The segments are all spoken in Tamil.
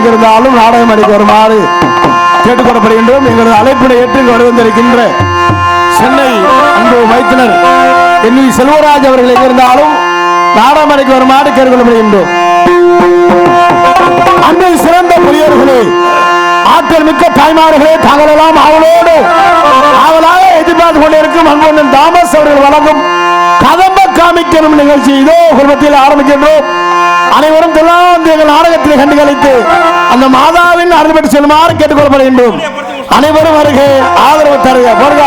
எங்கிருந்தாலும் நாடகம் அடிக்க வருமாறு கேட்டுக்கொள்ளப்படுகின்றோம். எங்களது அழைப்பினை ஏற்று வருவந்திருக்கின்ற சென்னை அன்பு மைத்தினர் என் செல்வராஜ் அவர்கள் எங்கிருந்தாலும் நாடகம் அடிக்க வருமாறு கேட்டுக்கொள்ளப்படுகின்றோம். அன்பில் சிறந்த பெரியவர்களே, ஆற்றல் மிக்க தாய்மார்களே, தாங்கள் எல்லாம் அவளோடு அவளாக எதிர்பார்த்து கொண்டிருக்கும் அன்புடன் தாமஸ் அவர்கள் வழங்கும் கதம்ப காமிக்கணும் நிகழ்ச்சி இதோ குடும்பத்தில் ஆரம்பிக்கின்றோம். அனைவரும் எங்கள் நாடகத்தில் கண்டுகளித்து அந்த மாதாவின் அருள் பெற்று செல்லுமாறு கேட்டுக்கொள்ளப்படுகின்றோம். அனைவரும் வருகை ஆதரவு தருக போடுங்க.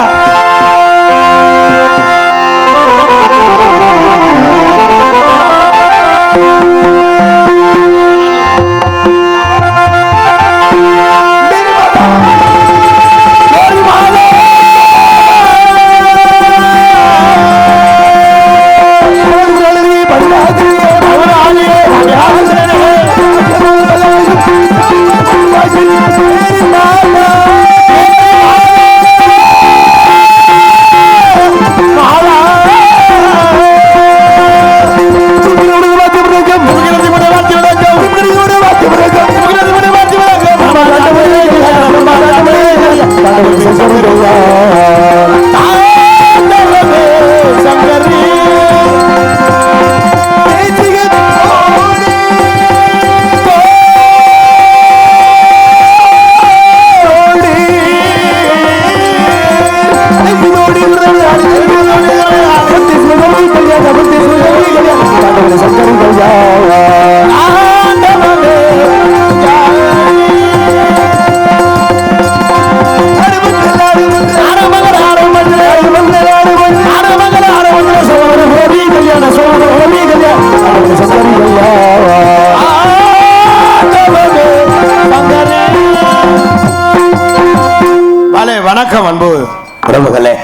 வணக்கம் அன்பு உறவுகளே.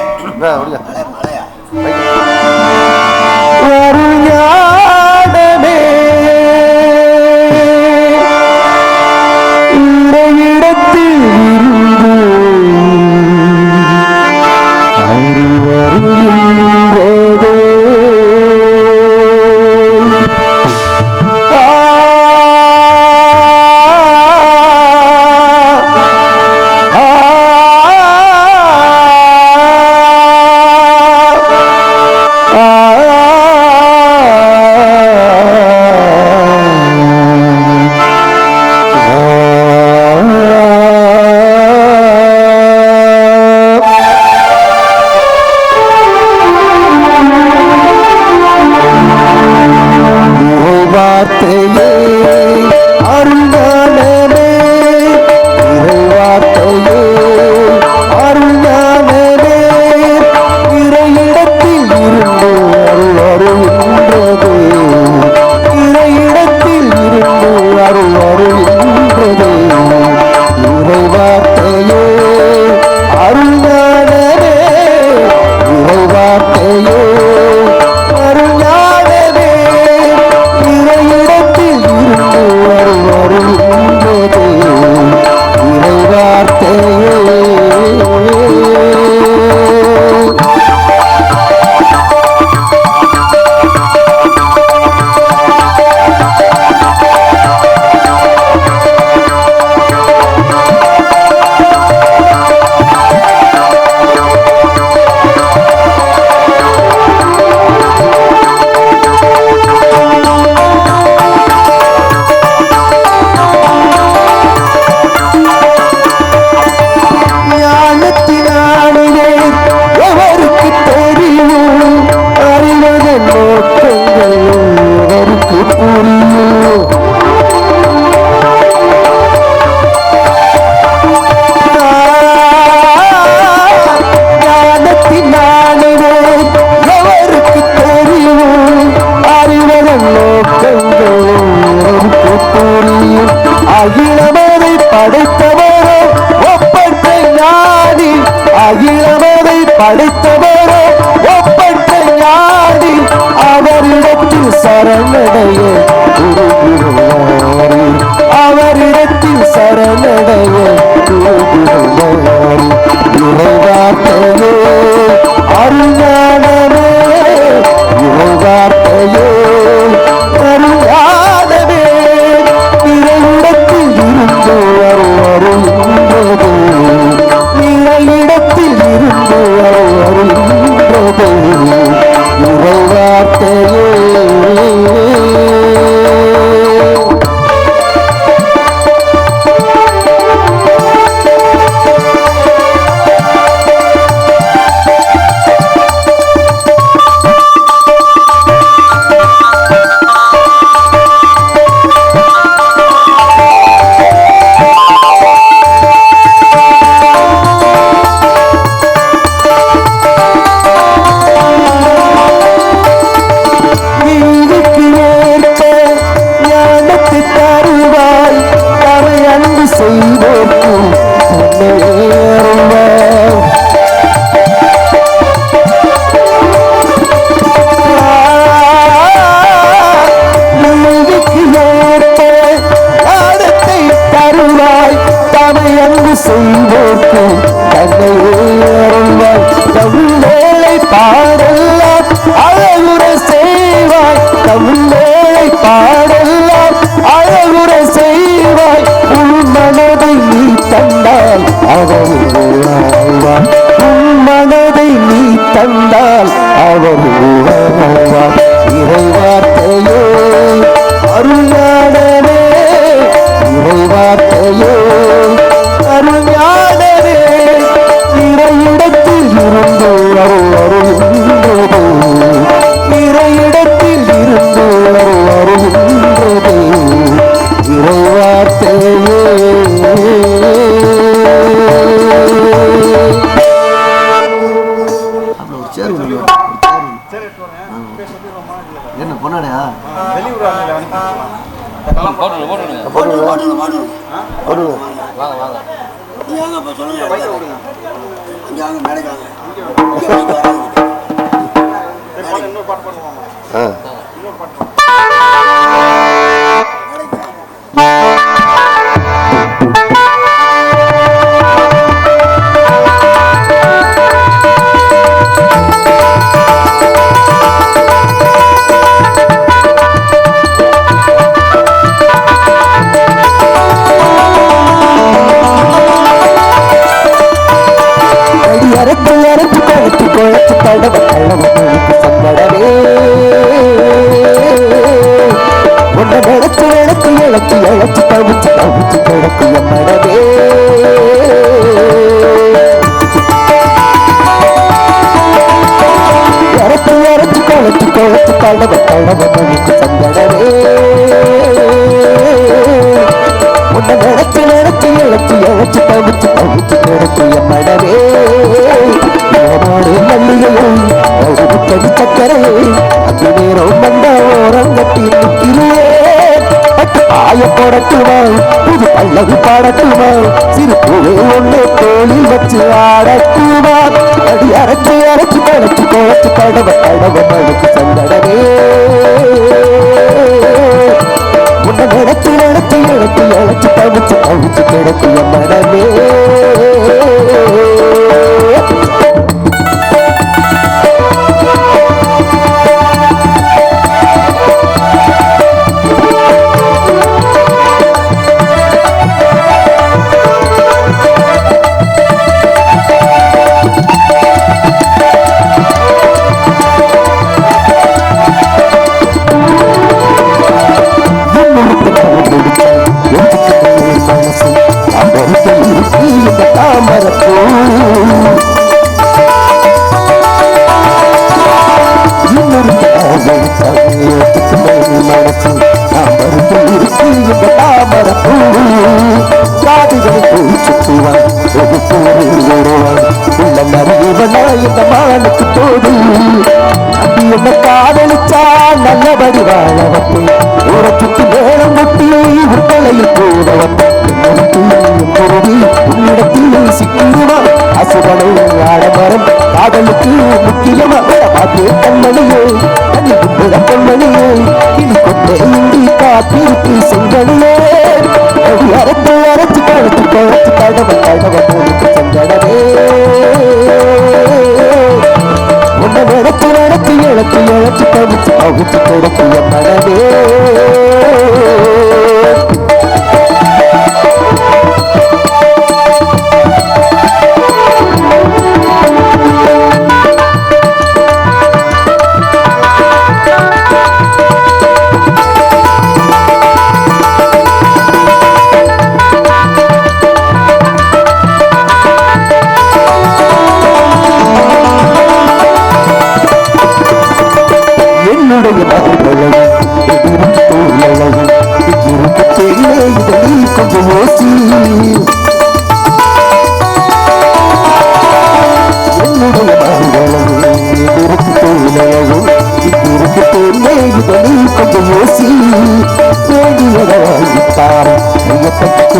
படைத்தவரோ ஒப்பற்ற ஞானி, அவரிடத்தில் சரணடைய அவரிடத்தில் சரணடைய இறைவார்த்தையோ அருஞானமே, இறைவார்த்தையோ அருஞானமே, இறைவிடத்தில் செய்வோர்க்கும் முன்னேறுவார். தருவாய் தமை அன்பு செய்வோர்க்கும் தன்னை ஏறுவாய். தமிழேளை பாடெல்லாம் அழகுற செய்வாய். தமிழேளை பாடெல்லாம் அழகுற செய்வாய். உன் மனதை நீ தந்தால் அவர் வாழ்வார். உன் மனதை நீ தந்தால் அவர் வாழ்வார். இறைவார்த்தையே அருஞானமே, இறைவார்த்தையே அருஞானமே, இறையிடத்தில் இருந்து அருள்கின்றது. இறையிடத்தில் இருந்து அருள்கின்றது. இறைவார்த்தையே என்ன பொண்ணாடையா புது பல்லவி பாடட்டுமா, சிறு பூவே ஒண்ணு தோளில் வச்சு ஆடட்டுமா. அடி அரைச்சு அரைச்சு குழச்சு குழச்சு கடவ கடவ மழுக்கு சந்தடவே. உன்னை நினைச்சு நினைச்சு இழைச்சு இழைச்சு தவிச்சு தவிச்சு கிடக்கிய மனமே. காதலிச்சா நல்லபடி வாழவத்தை உறச்சுட்டு மேலம் முட்டி உங்களையில் போதவத்தை உன்னிடத்தில் சிக்கிடுமா அசுவனை ஆடமரம் காதலுக்கு முக்கியமா பாத்து கண்மணியே தனி கும்பிட பொன்மணியே இனி கொண்டே இந்தி காத்திருப்பி செங்கனியே அரைத்து அரைச்சு குழத்து குழத்து கடவ கடவ போட்டு செங்கடவே. உன்னை நினைத்து நினைத்து இழத்து இழத்து தவிச்சு அவிச்சு கிடக்கிய மனமே.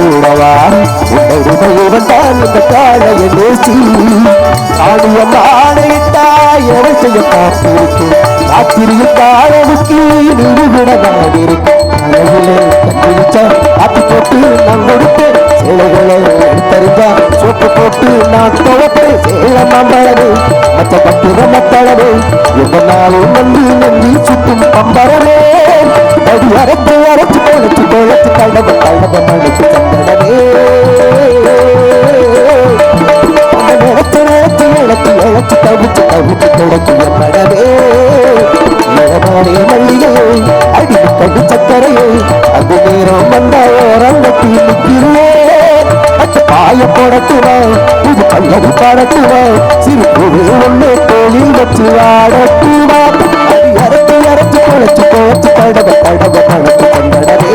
கூடவா உன்னை வந்தால் இந்த காளைய நேசி ஆடியம் ஆணையிட்டா எவை செய்ய காத்திருக்கு காத்திரியும் காலவுக்கு நிறுவிடமாக இருக்கு அழகிலே கண்டிச்சா ஆத்தி போட்டு நான் கொடுப்பேன் சேலைகளை எடுத்தறிஞ்சா சோப்பு போட்டு நான் துவப்பேன் சேலம் அம்பளவு மற்ற பட்டுத மத்தளவு எவ்வளவு வந்து நன்றி சுட்டும் பம்பரவே அடி அரைத்து அரைச்சு கொழைச்சு கொழைச்சு கடவு கடவு மழைக்கு சந்தடவே நினைச்சு நினைச்சு இழச்சு இழச்சு தவிச்சு தவிச்சு தொடச்சு எம்மடவே இளமாடிய மல்லிகையை அடிவு கடு சக்கரையை அது நேரம் வந்த ஓரங்கட்டி நிற்கிறே பாய போடட்டுவா இது பல்லவி பாடட்டுவா சிறு புது ஒண்ணு தோளில் வச்சு ஆடட்டுவா அது அரைத்து அரைச்சு குழைச்சு குழைச்சு கடவை கடவை மழைக்கு சந்தடவே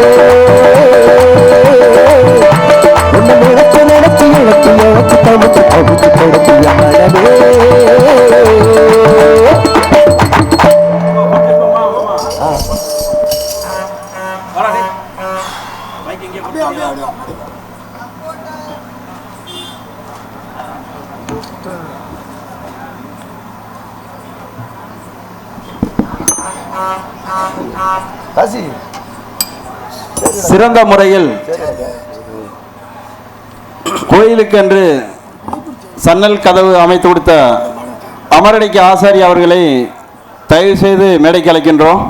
உன்னை நினைச்சு நினைச்சு இழச்சு இழச்சு தவிச்சு தவிச்சு தொடச்சு எம்மடவே சிறந்த முறையில் கோயிலுக்கென்று சன்னல் கதவு அமைத்து கொடுத்த அமரடிக்கு ஆசாரி அவர்களை தயவு செய்து மேடைக்கு அழைக்கின்றோம்.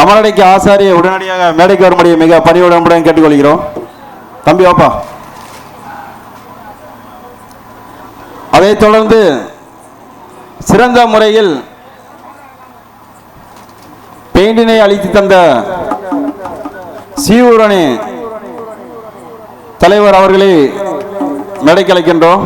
அமரடிக்கு ஆசாரியை உடனடியாக மேடைக்கு வரும்படி மிக பணிவுடன் கேட்டுக்கொள்கிறோம். தம்பி வாப்பா. அதைத் தொடர்ந்து சிறந்த முறையில் பெயிண்டினை அளித்து தந்த சீவூரணி தலைவர் அவர்களை மேடைக்கு அழைக்கின்றோம்.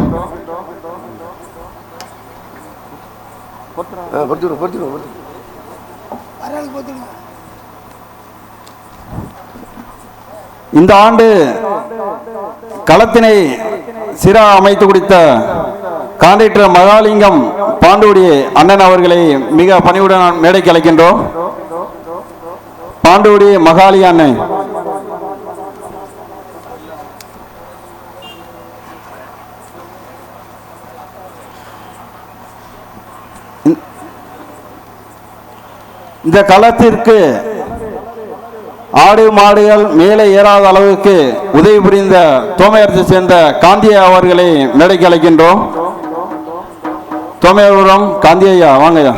இந்த ஆண்டு களத்தினை சிறா அமைத்து கொடுத்த கான்ட்ராக்டர் மகாலிங்கம் பாண்டூடி அண்ணன் அவர்களை மிக பணிவுடன் மேடைக்கு அழைக்கின்றோம். பாண்டூடி மகாலி அண்ணன். இந்த களத்திற்கு ஆடு மாடுகள் மேலே ஏறாத அளவுக்கு உதவி புரிந்த தோமையரத்தை சேர்ந்த காந்தியா அவர்களை மேடைக்கு அழைக்கின்றோம். தோமையபுரம் காந்தியா வாங்கய்யா.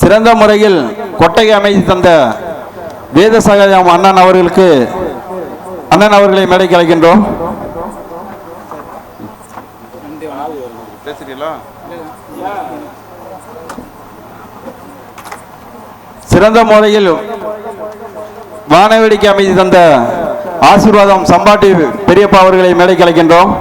சிறந்த முறையில் கொட்டகை அமைத்து தந்த வேதசகாயம் அண்ணன் அவர்களை மேடைக்கு அழைக்கின்றோம். சிறந்த முறையில் வானவேடிக்கை அமைத்து தந்த ஆசீர்வாதம் சம்பாட்டி பெரியப்பா அவர்களை மேடைக்கு அழைக்கின்றோம்.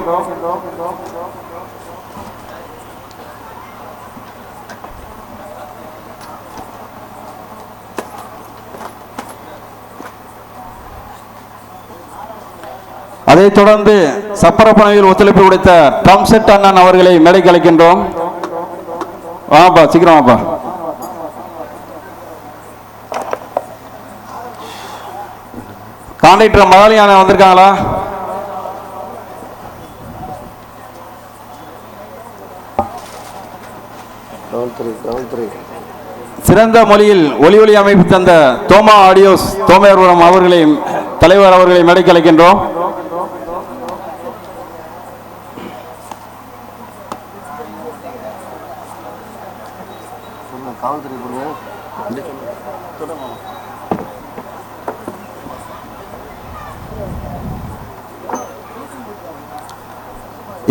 அதைத் தொடர்ந்து சப்பரப்பனையில் ஒத்துழைப்பு கொடுத்த ட்ரம்செட் அண்ணன் அவர்களை மேடைக்கு அழைக்கின்றோம். வாப்பா, சீக்கிரம் வாப்பா. கான்ட்ராக்டர் மகாலியான வந்திருக்காங்களா? சிறந்த மொழியில் ஒலி அமைப்பு தந்த தோமா ஆடியோஸ் தோமையபுரம் அவர்களை தலைவர் அவர்களை மேடைக்கு அழைக்கின்றோம்.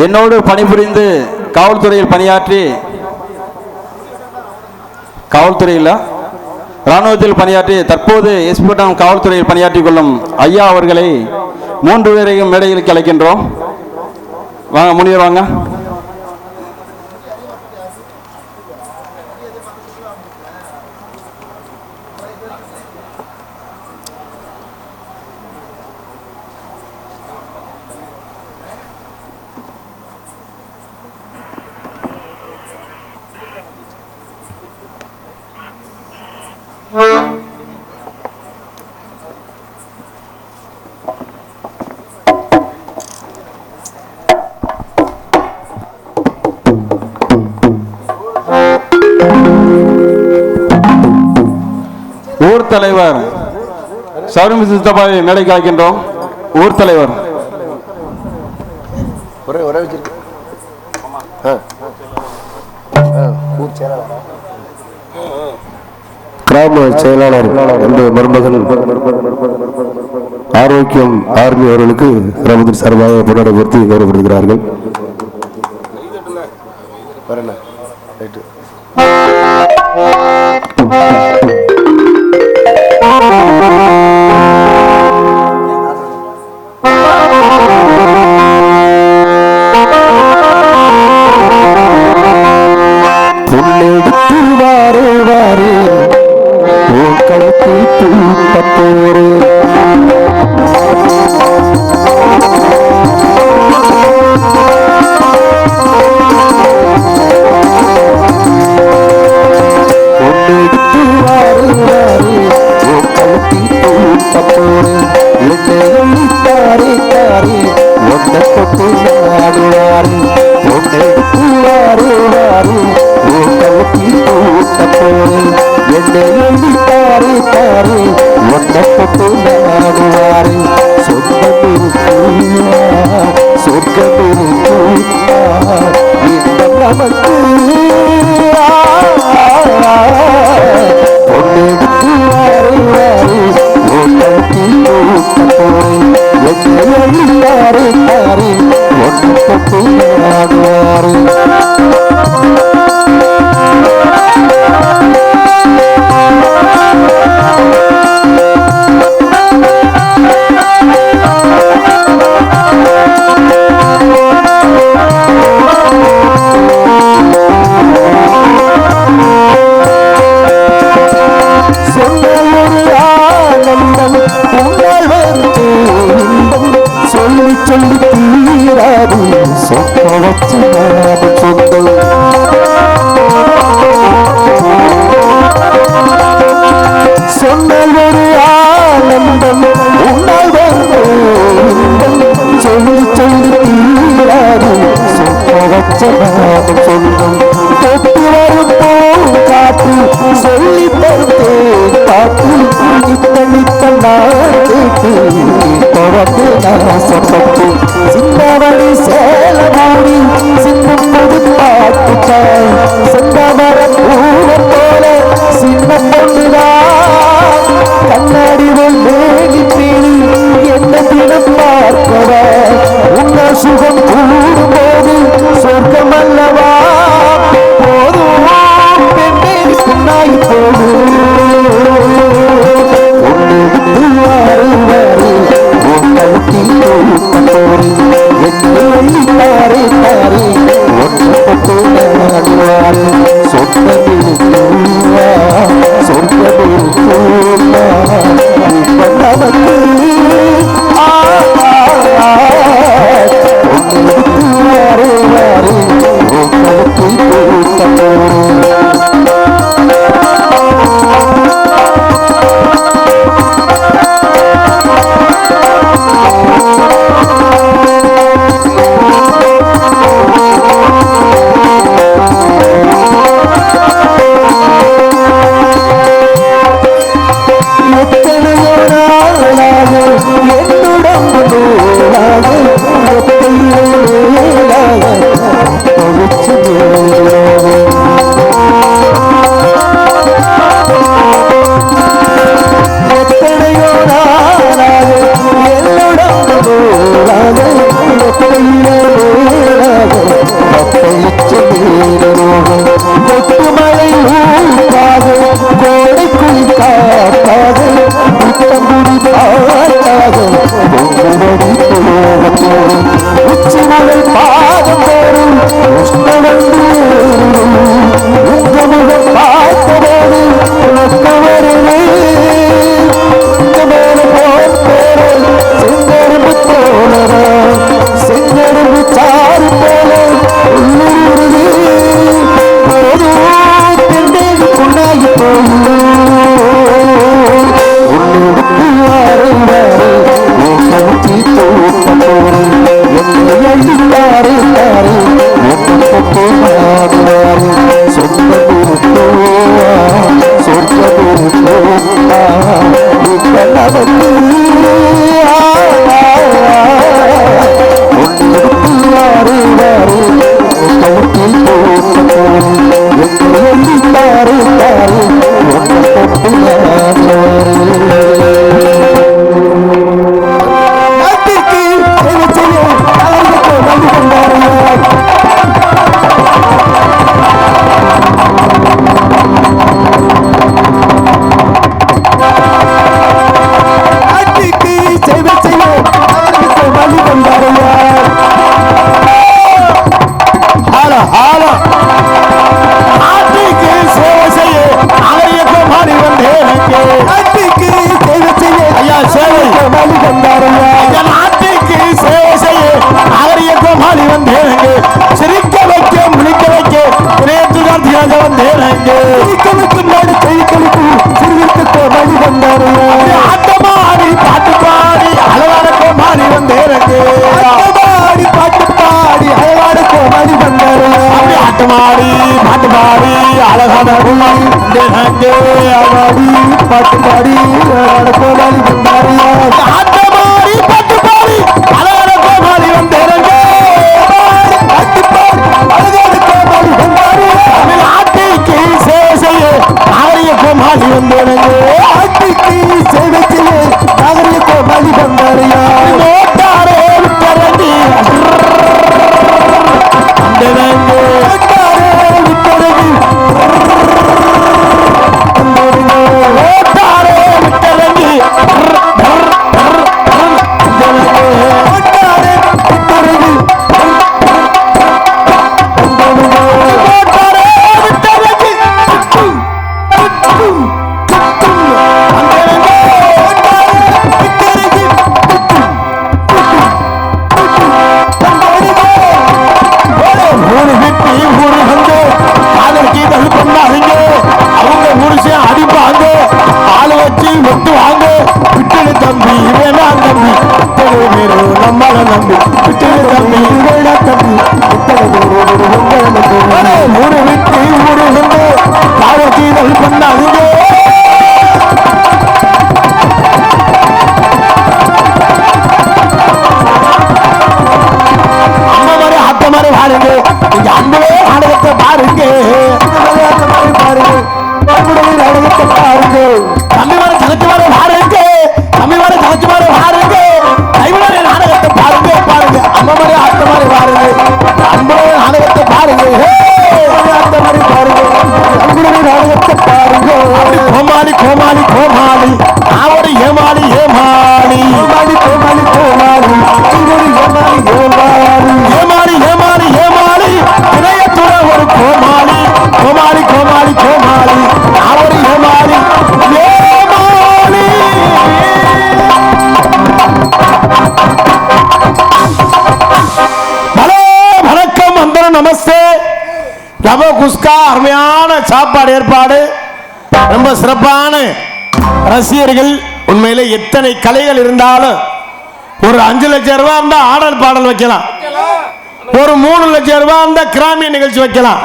என்னோடு பணிபுரிந்து காவல்துறையில் பணியாற்றி ராணுவத்தில் பணியாற்றி தற்போது எஸ்பிடம் காவல்துறையில் பணியாற்றிக் கொள்ளும் ஐயா அவர்களை 3 பேரையும் மேடைகளுக்கு அழைக்கின்றோம். வாங்க, முனிவர் வாங்க. ஊர் தலைவர் சௌரமி சித்தப்பாவை மேடைக்கு அழைக்கின்றோம். ஊர் தலைவர் கிராம செயலாளர் என்று மருமகன் ஆரோக்கியம் ஆர்மி அவர்களுக்கு கிராமத்தின் சார்பாக பொன்னாடை பொறுத்து கௌரவப்படுத்துகிறார்கள். சொந்த வந்தேனங்க சிரிக்க வைக்க முழிக்க வைக்க திரையத்துக்காக வந்தேனங்க சிரிக்க வைக்கும் நாடு செழிக்கலுக்கும் சிறுவிற்கு கோமாளி வந்தாரு ஆட்டமா ஆடி பாட்டு பாடி அழகான கோமாளி வந்தேனங்க ஆடி பாட்டு பாடி அழகான கோமாளி வந்தாரு ஆட்டமாடி பாட்டு பாடி அழகான கோமாளி வந்தேனங்க ஆடி பாட்டு பாடி அழகான கோமாளி வந்தாரு ஆட்டமாடி பாட்டு பாடி அழகான கோமாளி வந்தேனங்க பாட்டு பாடி அழகான கோமாளி வந்தாரு ஆட்டைக்கு சேவை செய்ய நாகரிக கோமாளி வந்தேனங்க ஆட்டிக்கு சேவை செய்ய நாகரிக கோமாளி வந்தாரு நோட்டாரே விட்டரண்டி வந்தேனங்க நோட்டாரே விட்டரண்டி ஊரு விட்டு ஊரு வந்து காதலுக்கு தள்ளு பண்ணாதீங்க அவங்க முழுசையும் அடிப்பாங்க ஆளு வச்சு வெட்டுவாங்க விட்டுடு தம்பி வேணாம் தம்பி இத்தனை பேரு நம்மள நம்பி விட்டுடு தம்பி வேணாம் தம்பி இத்தனை பேரு ஊரு விட்டு ஊரு வந்து காதலுக்கு தள்ளு பண்ணாதீங்க அம்மா மாதிரி ஆத்த மாதிரி பாருங்க நீங்க அன்பே நாடகத்தை பாருங்க பாருங்க நாடகத்தை பாருங்க தம்பி மாதிரி தலைச்சு மாதிரி பாருங்க தம்பி மாதிரி தலைச்சு மாதிரி பாருங்க கைவிட நாடகத்தை பாருங்க பாருங்க அம்மா மாதிரி ஆத்த மாதிரி பாருங்க அன்பே நாடகத்தை பாருங்க அந்த மாதிரி பாருங்க அன்புடைய நாடகத்தை பாருங்க கோமாளி கோமாளி கோமாளி நான் ஒரு ஏமாளி ஏமாளி கோமாளி கோமாளி கோமாளி ஒரு ஏமாளி ஏமாளி ஏமாளி ஏமாளி ஏமாளி இணையத்துற ஒரு கோமாளி கோமாளி கோமாளி கோமாளி நான் ஒரு ஏமாளி ஏமாளி ஹலோ வணக்கம் வந்தனம் நமஸ்தே நம குஸ்கா அருமையான சாப்பாடு ஏற்பாடு ரொம்ப சிறப்பான ரசிகர்கள் உண்மையிலே எத்தனை கலைகள் இருந்தாலும் ஒரு 5 லட்சம் ரூபாய் இருந்தா ஆடல் பாடல் வைக்கலாம் ஒரு 3 லட்சம் ரூபாய் இருந்தா கிராமிய நிகழ்ச்சி வைக்கலாம்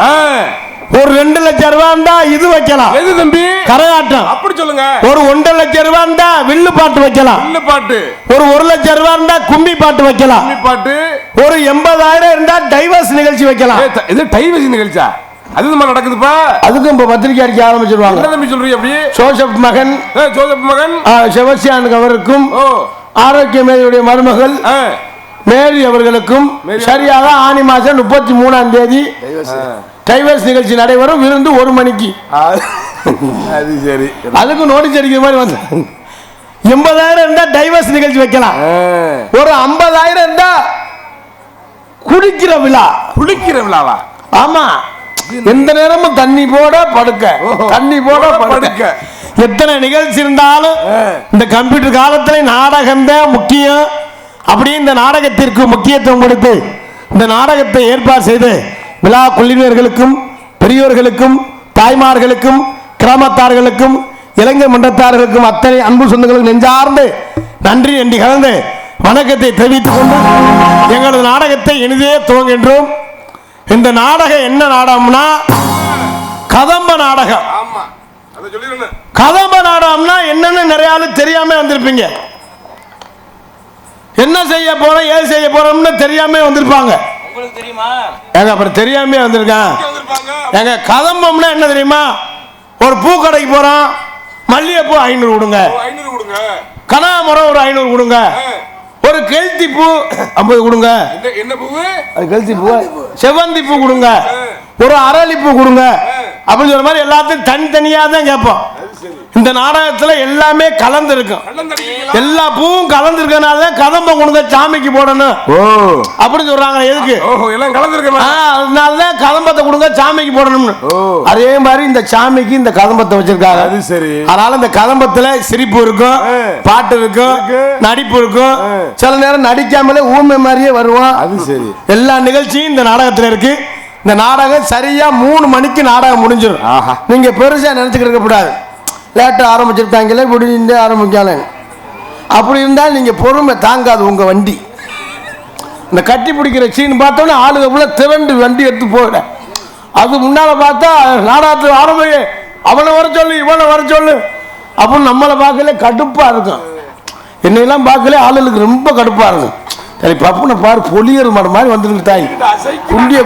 ஒரு 2 லட்சம் ரூபாய் இருந்தா இது வைக்கலாம் எது தம்பி கரகாட்டம் அப்படி சொல்லுங்க ஒரு 1.5 லட்சம் ரூபாய் இருந்தா வில்லு பாட்டு வைக்கலாம் இல்ல பாட்டு ஒரு 1 லட்சம் ரூபாய் இருந்தா கும்பி பாட்டு வைக்கலாம் கும்மி பாட்டு ஒரு 80,000 இருந்தா டைவர்ஸ் நிகழ்ச்சி வைக்கலாம் இது டைவசி நிகழ்ச்சா அதுமா நடக்குதுப்பா அதுக்கும் இப்ப பத்திரிகை அறிக்கை ஆரம்பிச்சிருவாங்க என்ன தம்பி சொல்றீங்க அப்படி ஜோசப் மகன் ஜோசப் மகன் செபஸ்டியானுக்கு அவருக்கும் ஓ ஆரோக்கியமேரியுடைய மருமகள் மேரி அவர்களுக்கும் சரியாக ஆனி மாசம் 33ஆம் தேதி டைவர்ஸ் நிகழ்ச்சி நடைபெறும் விருந்து 1 மணிக்கு அது சரி அதுக்கு நோட்டீஸ் அடிக்கிற மாதிரி வந்து 80,000 இருந்தா டைவர்ஸ் நிகழ்ச்சி வைக்கலாம் ஒரு 50,000 இருந்தா குடிக்கிற விழா குளிக்கிற விழாவா ஆமா எந்த நேரமும் தண்ணி போட படுக்க தண்ணி போட படுக்க எத்தனை நிகழ்ச்சி இருந்தாலும் இந்த கம்ப்யூட்டர் காலத்துல நாடகம் தான் முக்கியம் அப்படி இந்த நாடகத்திற்கு முக்கியத்துவம் கொடுத்து இந்த நாடகத்தை ஏற்பாடு செய்து விழா குழுவினர்களுக்கும் பெரியோர்களுக்கும் தாய்மார்களுக்கும் கிராமத்தார்களுக்கும் இளைஞர் மன்றத்தார்களுக்கும் அத்தனை அன்பு சொந்தங்களுக்கும் நெஞ்சார்ந்து நன்றி நன்றி கலந்து வணக்கத்தை தெரிவித்துக் கொண்டு எங்களது நாடகத்தை இனிதே துவங்குகின்றோம். இந்த நாடகம் என்ன நாடகம்னா கதம்ப நாடகம். ஆமா அத சொல்லிரணும். கதம்ப நாடகம்னா என்னன்னு நிறைய ஆளு தெரியாம வந்திருப்பீங்க. என்ன செய்ய போறோம் ஏது செய்ய போறோம்னு தெரியாம வந்திருப்பாங்க. உங்களுக்கு தெரியுமா? ஏங்க அப்புறம் தெரியாம வந்திருக்கேன். ஏங்க கதம்பம்னா என்ன தெரியுமா? ஒரு பூ கடைக்கு போறோம், மல்லிகைப்பூ 500 கொடுங்க, 500 கொடுங்க, கனகாமரம் ஒரு 500 கொடுங்க, ஒரு கெல்த்தி பூ 50 கொடுங்க. என்ன பூவு? அது கெல்த்தி பூ. செவந்தி பூ கொடுங்க, ஒரு அரளி பூ கொடுங்க, அப்படின்னு சொல்ற மாதிரி எல்லாத்தையும் தனித்தனியா தான் கேட்போம். இந்த நாடகத்துல எல்லாமே கலந்து இருக்கும். எல்லா பூவும் கலந்து இருக்கனால கதம்பம் கொடுங்க சாமிக்கு போடணும் அப்படின்னு சொல்றாங்க. எதுக்கு? எல்லாம் கலந்துருக்க. அதனாலதான் கதம்பத்தை கொடுங்க சாமிக்கு போடணும்னு. அதே மாதிரி இந்த சாமிக்கு இந்த கதம்பத்தை வச்சிருக்காங்க. அது சரி. அதனால இந்த கதம்பத்துல சிரிப்பு இருக்கும், பாட்டு இருக்கும், நடிப்பு இருக்கும். சில நேரம் நடிக்காமலே ஊமை மாதிரியே வருவான். அது சரி. எல்லா நிகழ்ச்சியும் இந்த நாடகத்துல இருக்கு. இந்த நாடகம் சரியா 3 மணிக்கு நாடகம் முடிஞ்சிடும். நீங்க பெருசா நினைச்சுக்கிட்டு இருக்க கூடாது. லேட்டா ஆரம்பிச்சிருக்காங்களே முடிஞ்சு ஆரம்பிக்கால. அப்படி இருந்தால் நீங்க பொறுமை தாங்காது உங்க வண்டி. இந்த கட்டி பிடிக்கிற சீன் பார்த்தோன்னே ஆளுங்க உள்ள திரண்டு வண்டி எடுத்து போயிட. அது முன்னால பார்த்தா நாடகத்தில் ஆரம்பிங்க, அவனை வர சொல்லு இவனை வர சொல்லு அப்படின்னு நம்மளை பார்க்கல கடுப்பா இருக்கும். என்னையெல்லாம் பார்க்கல ஆளுகளுக்கு ரொம்ப கடுப்பா இருக்கும். சரி பப்புனை பாரு பொலியர் மாடு மாதிரி வந்துருக்கு தாய்.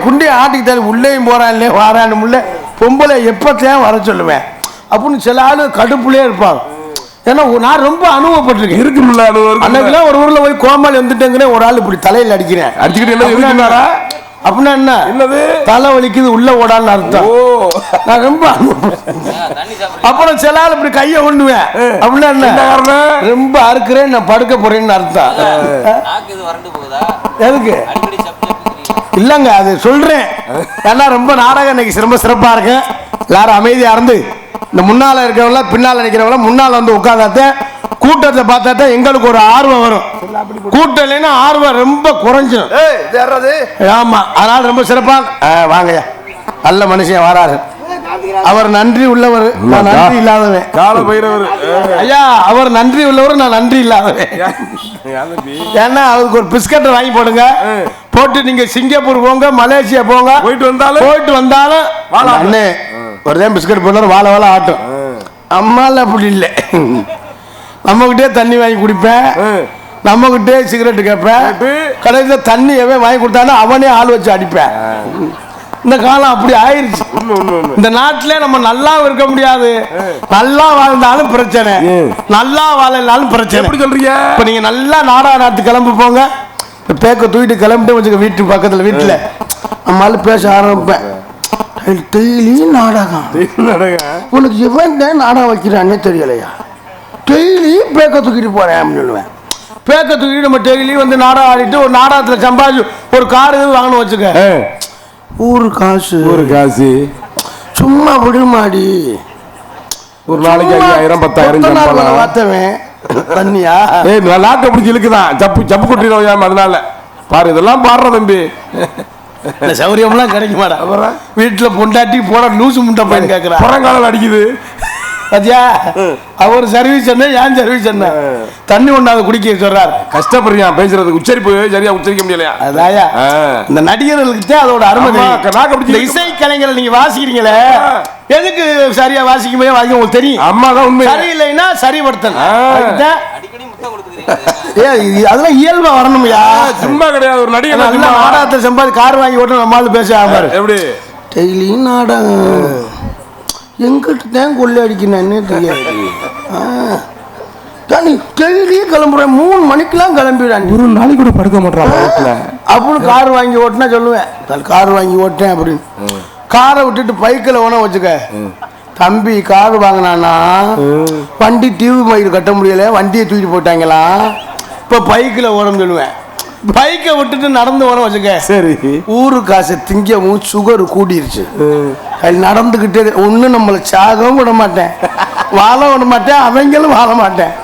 குண்டிய ஆட்டிக்கிட்டாரு உள்ளேயும் போறான் இல்லையே வாரான்னு முள்ள பொம்பளை எப்பத்தையும் வர சொல்லுவேன் அப்படின்னு சில ஆளு கடுப்புலயே இருப்பாங்க. ஏன்னா நான் ரொம்ப அனுபவப்பட்டிருக்கேன். இருக்குல்ல அன்னைக்கெல்லாம் ஒரு ஊர்ல போய் கோமாளி வந்துட்டேங்கிறேன். ஒரு ஆள் இப்படி தலையில அடிக்கிறேன் அடிச்சுக்கிட்டு அப்படின்னா என்ன என்னது தலை வலிக்குது உள்ள ஓடான்னு அர்த்தம். நான் ரொம்ப அப்புறம் சில ஆள் இப்படி கைய கொண்டுவேன் அப்படின்னா என்ன ரொம்ப அறுக்கிறேன் நான் படுக்க போறேன்னு அர்த்தம். எதுக்கு இல்லங்க அது சொல்றேன். ஏன்னா ரொம்ப நாடகம் இன்னைக்கு ரொம்ப சிறப்பா இருக்கு. எல்லாரும் அமைதியா இருந்து இந்த முன்னால இருக்கிறவங்கள பின்னால நிக்கிறவங்கள முன்னால வந்து உட்கார்ந்தாத்த கூட்டத்தை பார்த்தா எங்களுக்கு ஒரு ஆர்வம் வரும். கூட்டம் இல்லைன்னா ஆர்வம் ரொம்ப குறைஞ்சிடும். ஆமா அதனால ரொம்ப சிறப்பா வாங்கய்யா நல்ல மனுஷன் வராரு. அவர் நன்றி உள்ளவர், நான் நன்றி இல்லாதவன். கால பைரவர் ஐயா அவர் நன்றி உள்ளவர், நான் நன்றி இல்லாதவன். ஏன்னா அவருக்கு ஒரு பிஸ்கட்டை வாங்கி போடுங்க. போட்டு நீங்க சிங்கப்பூர் போங்க, மலேசியா போங்க, போயிட்டு வந்தாலும் அண்ணே ஒரே பிஸ்கட் போடுறாரு வாழ வாழ ஆட்டும். அம்மால அப்படி இல்லை. நம்மகிட்டே தண்ணி வாங்கி குடிப்பேன், நம்மகிட்டே சிகரெட்டு கேட்பேன். கடைசியில் தண்ணி எவன் வாங்கி கொடுத்தானோ அவனே ஆள் வச்சு அடிப்பேன். இந்த காலம் அப்படி ஆயிருச்சு. இந்த நாட்டிலே நம்ம நல்லா இருக்க முடியாது. நல்லா வாழ்ந்தாலும் பிரச்சனை, நல்லா வாழனாலும் பிரச்சனை. எப்படி சொல்றீங்க? இப்ப நீங்க நல்லா நாட்டு கிளம்பி போங்க, பேக்க தூக்கிட்டு கிளம்பிட்டு வச்சுக்க வீட்டு பக்கத்துல வீட்டுல நம்மளால பேச ஆரம்பிப்பேன். டெய்லி நாடகம் உனக்கு இவன் நாடகம் வைக்கிறான்னே தெரியலையா, டெய்லி பேக்க தூக்கிட்டு போறேன் அப்படின்னு சொல்லுவேன். பேக்க தூக்கிட்டு நம்ம டெய்லி வந்து நாடகம் ஆடிட்டு ஒரு நாடகத்துல சம்பாதிச்சு ஒரு காரு வாங்கணும் வச்சுக்க. ஊரு காசு சும்மா விடுமாடி. ஒரு நாளைக்கு 5000 10,000 பார்த்தவன் தண்ணியா நாட்டை பிடிச்சி இழுக்குதான் ஜப்பு கொட்டிடுவோம். அதனால பாரு இதெல்லாம் பாடுற தம்பி சௌரியம்லாம் கிடைக்க மாட்டா. வீட்டுல பொண்டாட்டி போட லூசு முட்டை பையன் கேட்கிறான். புறங்காலம் அடிக்குது பாத்தியா. அவர் சர்வீஸ் என்ன ஏன் சர்வீஸ் என்ன தண்ணி ஒண்ணாவது குடிக்க சொல்றாரு. கஷ்டப்படுறியா பேசுறது, உச்சரிப்பு சரியா உச்சரிக்க முடியலையா. அதாயா இந்த நடிகர்களுக்கு அதோட அருமை. இசை கலைஞர்கள் நீங்க வாசிக்கிறீங்களே எதுக்கு சரியா வாசிக்கும்போது வாசிக்க உங்களுக்கு தெரியும். அம்மா தான் உண்மை. சரியில்லைன்னா சரிபடுத்தணும். அதெல்லாம் இயல்பா வரணும்யா, சும்மா கிடையாது. ஒரு நடிகர் நாடகத்தை சம்பாதி கார் வாங்கி ஓட்டு நம்மளால பேச ஆமாரு. எப்படி டெய்லி நாடகம் எங்கிட்ட தான் கொள்ளை அடிக்கணும்னே தெரியாது. டெய்லியே கிளம்புறேன் 3 மணிக்கெல்லாம் கிளம்பிடுறேன். ஒரு நாளைக்கு கூட படுக்க மாட்டேன் அப்படின்னு கார் வாங்கி ஓட்டினா சொல்லுவேன். கார் வாங்கி ஓட்டேன் அப்படின்னு காரை விட்டுட்டு பைக்கில் ஓன வச்சுக்க. தம்பி கார் வாங்கினானா வண்டி டிவி மயிறு கட்ட முடியல, வண்டியை தூக்கிட்டு போட்டாங்களா, இப்போ பைக்கில் ஓடன்னு சொல்லுவேன். பைக்கை விட்டுட்டு நடந்து ஓட வச்சுக்க. சரி ஊரு காசை திங்கவும் சுகர் கூடிருச்சு. அது நடந்துக்கிட்டே ஒன்றும் நம்மளை சாகவும் விட மாட்டேன், வாழ விட மாட்டேன், அவங்களும் வாழ மாட்டேன்.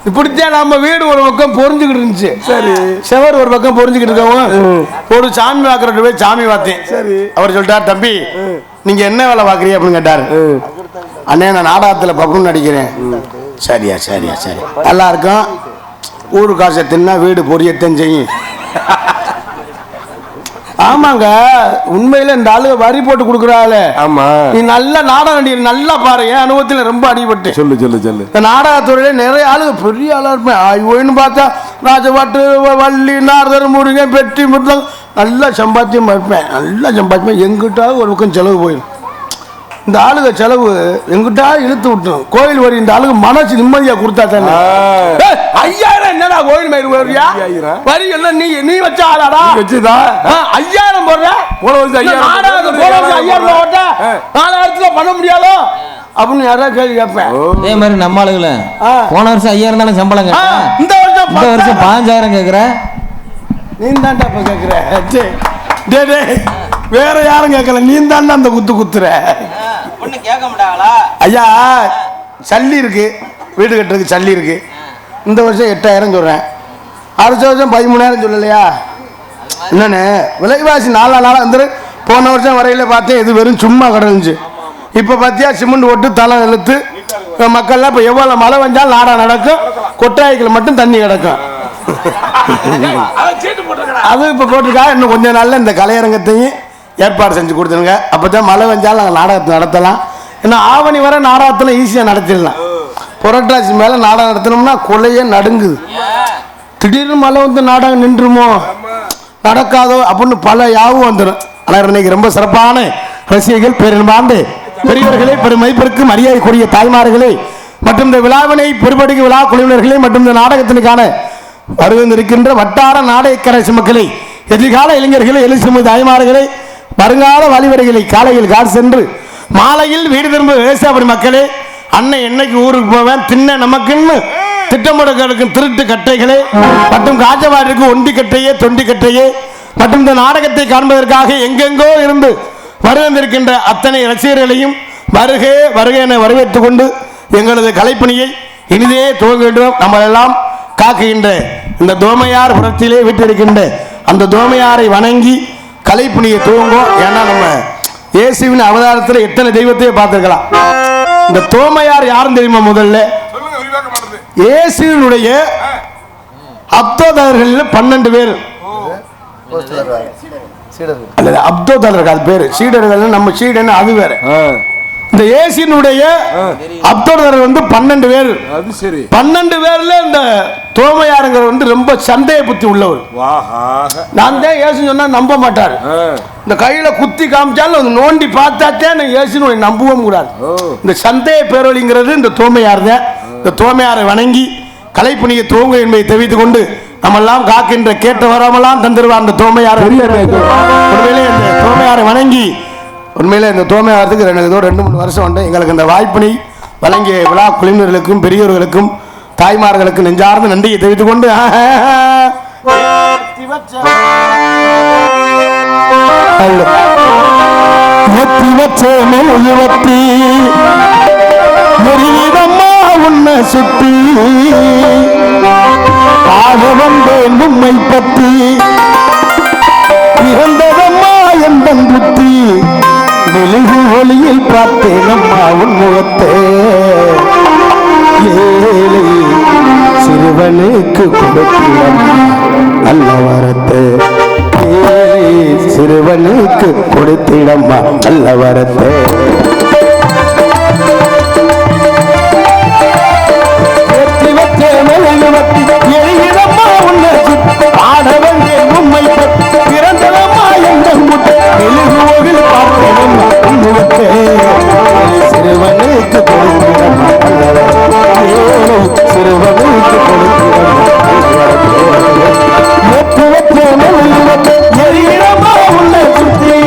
இப்படித்தான் நம்ம வீடு ஒரு பக்கம் பொறிஞ்சுக்கிட்டு இருந்துச்சு. சரி செவர் ஒரு பக்கம் பொறிஞ்சுக்கிட்டு இருக்கவும் ஒரு சாமி வாக்குறட்டு போய் சாமி பார்த்தேன். சரி அவர் சொல்லிட்டார், தம்பி நீங்க என்ன வேலை பார்க்குறீங்க அப்படின்னு கேட்டாரு. அண்ணே நான் நாடகத்தில் பப்புன்னு நடிக்கிறேன். சரியா சரியா சரி நல்லா இருக்கும். ஊரு காசை தின்னா வீடு பொரியத்தான் செய்யும். ஆமாங்க உண்மையில இந்த ஆளு வரி போட்டு கொடுக்குறாள். ஆமா நீ நல்ல நாடகம் நடிகர் நல்லா பாரு. என் அனுபவத்தில் ரொம்ப அடிபட்டு சொல்லு சொல்லு சொல்லு. இந்த நாடகத்துறையில நிறைய ஆளுங்க பெரிய ஆளா இருப்பேன். ஆய்வுன்னு பார்த்தா ராஜபாட்டு வள்ளி நாரதர் முருங்க பெட்டி முருங்க நல்லா சம்பாத்தியம் இருப்பேன். நல்லா சம்பாத்தியம் எங்கிட்டாவது ஒரு பக்கம் செலவு போயிடும். இந்த ஆளுக செலவு எங்கிட்டா இழுத்து விட்டுரும். கோயில் வரி இந்த ஆளுக்கு மனசு நிம்மதியா கொடுத்தா தானே. 5000 என்னடா கோயில் மயிறு வரியா வரி எல்லாம் நீ வச்ச ஆளாடா வச்சுதா 5000 போடுற போன வருஷம் ஐயா நாடகத்தை போன வருஷம் 5000 ஓட்ட 4000 பண்ண முடியாதோ அப்படின்னு யாராவது கேள்வி கேட்பேன். அதே மாதிரி நம்ம ஆளுங்கள போன வருஷம் 5000 தானே சம்பளம் கேட்டேன், இந்த வருஷம் 5000 கேட்குற. நீ தான்டா இப்ப கேட்குற. வேற யாரும் கேட்கல, நீ தாண்டா அந்த குத்து குத்துற. கேட்க மாட்டாங்களா ஐயா? சல்லி இருக்கு, வீடு கட்டுறதுக்கு சல்லி இருக்கு. இந்த வருஷம் 8000 சொல்றேன், அடுத்த வருஷம் 13000 சொல்லலையா? என்னன்னு விலைவாசி நாளாக வந்து போன வருஷம் வரையில பார்த்தேன் இது வெறும் சும்மா கிடந்துச்சு. இப்போ பார்த்தியா சிமெண்ட் போட்டு தலை இழுத்து மக்கள்லாம் இப்போ எவ்வளோ மழை வந்தாலும் நாடா நடக்கும், கொட்டாய்க்கில் மட்டும் தண்ணி கிடக்கும். அது இப்போ போட்டிருக்கா. இன்னும் கொஞ்ச நாளில் இந்த கலையரங்கத்தையும் ஏற்பாடு செஞ்சு கொடுத்துருங்க. அப்போ தான் மழை வந்தாலும் நாங்கள் நாடகத்தை நடத்தலாம். ஏன்னா ஆவணி வர நாடகத்தில் ஈஸியாக நடத்திடலாம். புரட்டாசி மேலே நாடகம் நடத்தினோம்னா கொலையே நடுங்குது. திடீர்னு மழை வந்து நாடகம் நின்றுமோ நடக்காதோ அப்படின்னு பல யாவும் வந்துடும். ஆனால் இன்னைக்கு ரொம்ப சிறப்பான ரசிகைகள், பேரன்பார்ந்த பெரியவர்களே, பெருமைப்பிற்கு மரியாதைக்குரிய தாய்மார்களே மற்றும் இந்த விழாவினை பெருபடுக்கு விழா குழுவினர்களே மற்றும் இந்த நாடகத்திற்கான வருகின்ற வட்டார நாடகக்கரசு மக்களை, எதிர்கால இளைஞர்களை, எழுச்சிமிகு தாய்மார்களே, வருங்கால வழிவரைகளை காலையில் கார் சென்று மாலையில் வீடு திரும்ப விவசாய மக்களே, அண்ணன் என்னைக்கு ஊருக்கு போவேன் தின்ன நமக்குன்னு திட்டமிடக்கும் திருட்டு கட்டைகளே மற்றும் காஜவாடிற்கு ஒண்டி கட்டையே தொண்டி கட்டையே மற்றும் இந்த நாடகத்தை காண்பதற்காக எங்கெங்கோ இருந்து வருகின்ற அத்தனை ரசிகர்களையும் வருக வருக என வரவேற்றுக் கொண்டு எங்களது கலைப்பணியை இனிதே துவங்க வேண்டும். நம்மளெல்லாம் காக்குகின்ற இந்த தோமையார் புறத்திலே விட்டிருக்கின்ற அந்த தோமையாரை வணங்கி கலைப்பணியை துவங்கும். ஏன்னா நம்ம இயேசுவின் அவதாரத்தில் எத்தனை தெய்வத்தையே பார்த்திருக்கலாம். இந்த தோமையார் யாரும் தெரியுமா? முதல்ல இயேசுவினுடைய அப்தோதர்கள் 12 பேர் அல்லது அப்தோதர்கள், அது பேரு சீடர்கள். நம்ம சீடன் அது வேற. இந்த இயேசுவினுடைய அப்தோதர்கள் வந்து 12 பேர். அது சரி. 12 பேர்ல இந்த தோமையாருங்கிற வந்து ரொம்ப சந்தேக புத்தி உள்ளவர். நான் தான் இயேசு சொன்னா நம்ப மாட்டாரு. இந்த கையில குத்தி காமிச்சாலும் நோண்டி பார்த்தாத்தே இயேசுன்னு நம்பவும் கூடாது. இந்த சந்தேக பேரொழிங்கிறது இந்த தோமையார் தான். இந்த தோமையாரை வணங்கி கலைப்பணியை துவங்க என்பதை தெரிவித்துக் கொண்டு நம்மெல்லாம் காக்கின்ற கேட்ட வராமலாம் தந்துருவார் அந்த தோமையார். உண்மையிலே இந்த தோமையாரை வணங்கி உண்மையிலே இந்த தோமையாரத்துக்கு எனக்கு ஏதோ 2-3 வருஷம் வந்து எங்களுக்கு இந்த வாய்ப்பினை வழங்கிய விழா குழுவினர்களுக்கும் பெரியோர்களுக்கும் தாய்மார்களுக்கும் நெஞ்சார்ந்த நன்றியை தெரிவித்துக் கொண்டு உன்னை சுற்றி பாட வந்தேன் உம்மை பற்றி பிறந்ததம்மா எந்தன் புத்தி மெழுகு ஒளியில் பார்த்தேன் அம்மா உன் முகத்தே ஏழை சிறுவனுக்கு கொடுத்திடம் நல்ல வரத்தை ஏழை சிறுவனுக்கு கொடுத்திடம்மா நல்ல வரத்தை எழுதிடம்மா உன்னை பாடவன் உண்மை பிறந்ததம்மா எங்கள் முட்டை மெழுகுவோவில் பார்த்தேன் முகத்தே சிறுவனுக்கு கொடுத்திடம்மா சிறுவனுக்கு கொடுத்திடம்மா எழுதிடம்மா உன்னை சுற்றி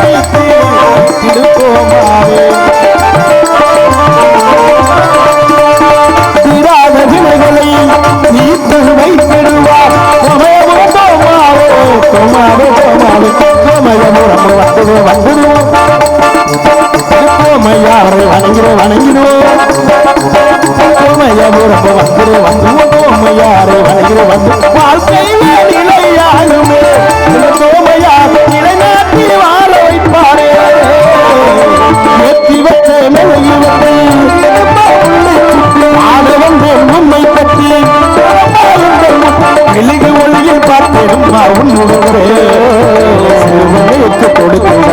வைத்து திருப்போமாவே தீராத வினைகளை நீத்து வைத்திடுவார் கோமாவே கோமாவே கோமாவே கோமயமுறம் வந்துடுவோம் கோமையாரை வணங்கிடுவோம் கோமயமுறம் வந்துடுவோம் கோமையாரை வணங்கிடுவோம் வாழ்க்கை நிலையாகுமே கோமையார் நிலைநாட்டி வாழ வைப்பாரே எத்தி வச்ச நிலையிலே ஆட வந்தேன் உண்மை பற்றி வெளிகு ஒளியில் பார்த்தேன் உன்னுடனே கொடுக்கிறேன்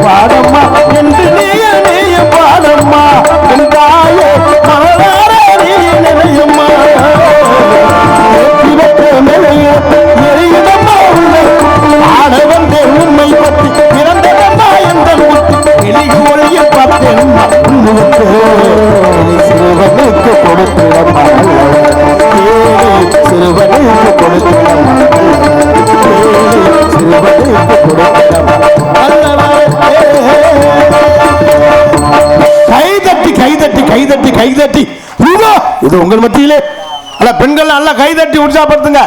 பாடம்மா என்று நீய பாடம்மா என்றாயே நிலையம்மா ஆட வந்தே உண்மை பற்றி பிறந்ததம்மா என்ற எளிகு ஒளியை பார்த்தேன் சிறுவனுக்கு கொடுத்திடம்மா சிறுவனுக்கு கொடுத்திடம்மா சிறுவனுக்கு கொடுத்திடம்மா கைதட்டி கைதட்டி கைதட்டி கைதட்டி இது உங்கள் மத்தியிலே அல்ல பெண்கள் நல்லா கைதட்டி உற்சாகப்படுத்துங்க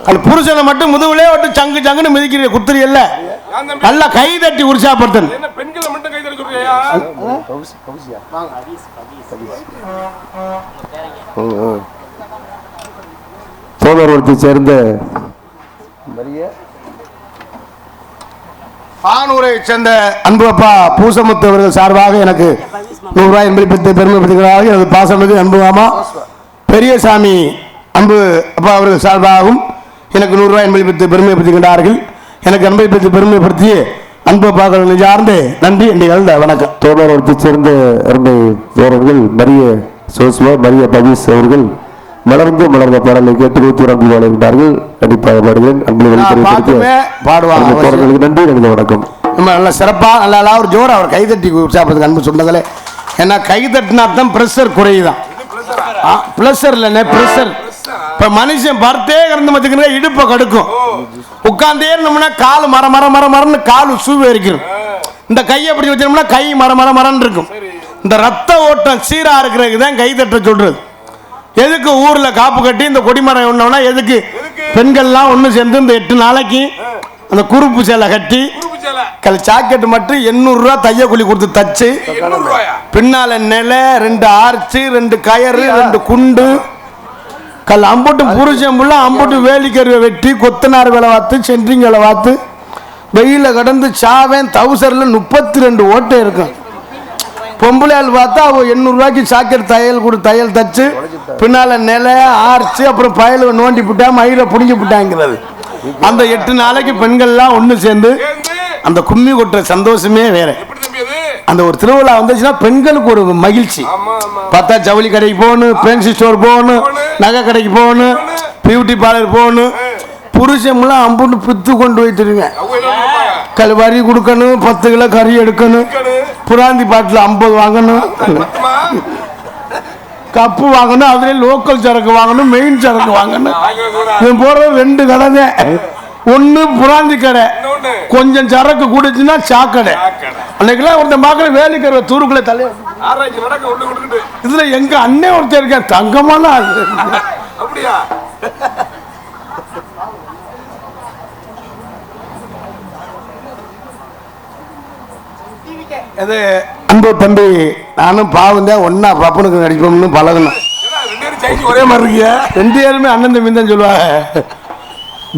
அல்ல புருஷனை மட்டும் முதுகுலே விட்டு சங்கு சங்குன்னு மிதிக்கிற குத்துரி இல்ல நல்லா கைதட்டி உற்சாகப்படுத்துங்க பெண்களை மட்டும் கை தட்டி சொல்றியா சோதரத்தை சேர்ந்த பானூரை சேர்ந்த அன்பு அப்பா பூசமுத்து அவர்கள் சார்பாக எனக்கு 100 ரூபாய் என்பதை பெருமைப்படுத்துகிறார்கள். எனது பாசமிகு அன்பு மாமா பெரியசாமி அன்பு அப்பா அவர்கள் சார்பாகவும் எனக்கு 100 ரூபாய் என்பதை பெருமைப்படுத்துகின்றார்கள். எனக்கு அன்பை பற்றி பெருமைப்படுத்திய அன்பு அப்பாக்கள் நெஞ்சார்ந்த நன்றி என்ற வணக்கம். சோதரத்தை சேர்ந்த அருமை தோழர்கள் மரிய சோஸ்வா மரிய பவிஸ் அவர்கள் மலர்ந்த பாடலை கேட்டு ஊத்துறம்பி வாழ்கின்றார்கள். கண்டிப்பாக பாடுகிறேன். பாடுவாங்க. நன்றி எனது வணக்கம். நம்ம நல்லா சிறப்பாக நல்லா ஒரு ஜோர் அவர் கைதட்டி உற்சாகப்படுத்துங்க அன்பு சொந்தங்களே. ஏன்னா கைதட்டினா தான் ப்ரெஷர் குறையுதான். ப்ரெஷர் இல்லைண்ணே ப்ரெஷர். இப்போ மனுஷன் பர்த்தே கிடந்து வச்சுக்கிற இடுப்பை கடுக்கும். உட்காந்தே இருந்தோம்னா கால் மரன்னு கால் சூவு எரிக்கணும். இந்த கையை அப்படி வச்சோம்னா கை மரன்னு இருக்கும். இந்த ரத்த ஓட்டம் சீராக இருக்கிறதுக்கு தான் கைதட்ட சொல்றது. எதுக்கு ஊர்ல காப்பு கட்டி இந்த கொடிமரம் ஒண்ணோம்னா எதுக்கு பெண்கள்லாம் ஒன்று சேர்ந்து இந்த 8 நாளைக்கு அந்த குறுப்பு சேலை கட்டி சாக்கெட்டு மட்டும் 800 ரூபா தையக்கூலி கொடுத்து தச்சு பின்னால நிலை 2 ஆர்ச்சு 2 கயறு 2 குண்டு கல் அம்புட்டு புருஷன் புள்ள அம்புட்டு வேலிக்கருவை வெட்டி கொத்தனார் வேலை பார்த்து சென்ட்ரிங் வேலை பார்த்து வெயில கடந்து சாவேன். தவுசரில் 32 ஓட்டை இருக்கும். பொம்பளையால் பார்த்தா அவ 800 ரூபாய்க்கு சாக்கெட் தையல் தச்சு பின்னால நிலை ஆர்ச்சு அப்புறம் பயல நோண்டி விட்டா மயில புடிங்கி விட்டாங்கிறது. அந்த 8 நாளைக்கு பெண்கள்லாம் ஒன்று சேர்ந்து அந்த கும்மி கொட்டுற சந்தோஷமே வேற. அந்த ஒரு திருவிழா வந்துச்சுன்னா பெண்களுக்கு ஒரு மகிழ்ச்சி. பார்த்தா ஜவுளி கடைக்கு போகணும், பென்சி ஸ்டோர் போகணும், நகை கடைக்கு போகணும், பியூட்டி பார்லர் போகணும். புருஷம்லாம் அம்புட்டு பித்து கொண்டு வைத்துருங்க. வரி கொடுக்கணும், 10 கிலோ கறி எடுக்கணும், புராந்தி பாட்டில் 50 வாங்கணும், கப்பு வாங்கணும், அதுல லோக்கல் சரக்கு வாங்கணும், மெயின் சரக்கு வாங்கணும். இது போற 2 கடை தான். ஒண்ணு புராந்தி கடை, கொஞ்சம் சரக்கு கூடுச்சுன்னா சாக்கடை. அன்னைக்கெல்லாம் ஒருத்த மக்களை வேலைக்கிற தூருக்குள்ள தலை இதுல எங்க அண்ணன் ஒருத்தர் இருக்க தங்கமான அப்படியா. அது அன்பு தம்பி நானும் பாவம் தான் ஒன்னா பப்பனுக்கு நடிப்போம்னு பழகணும். ஒரே மாதிரி இருக்கியா? 2 பேருமே அண்ணன் தம்பி தான் சொல்லுவாங்க.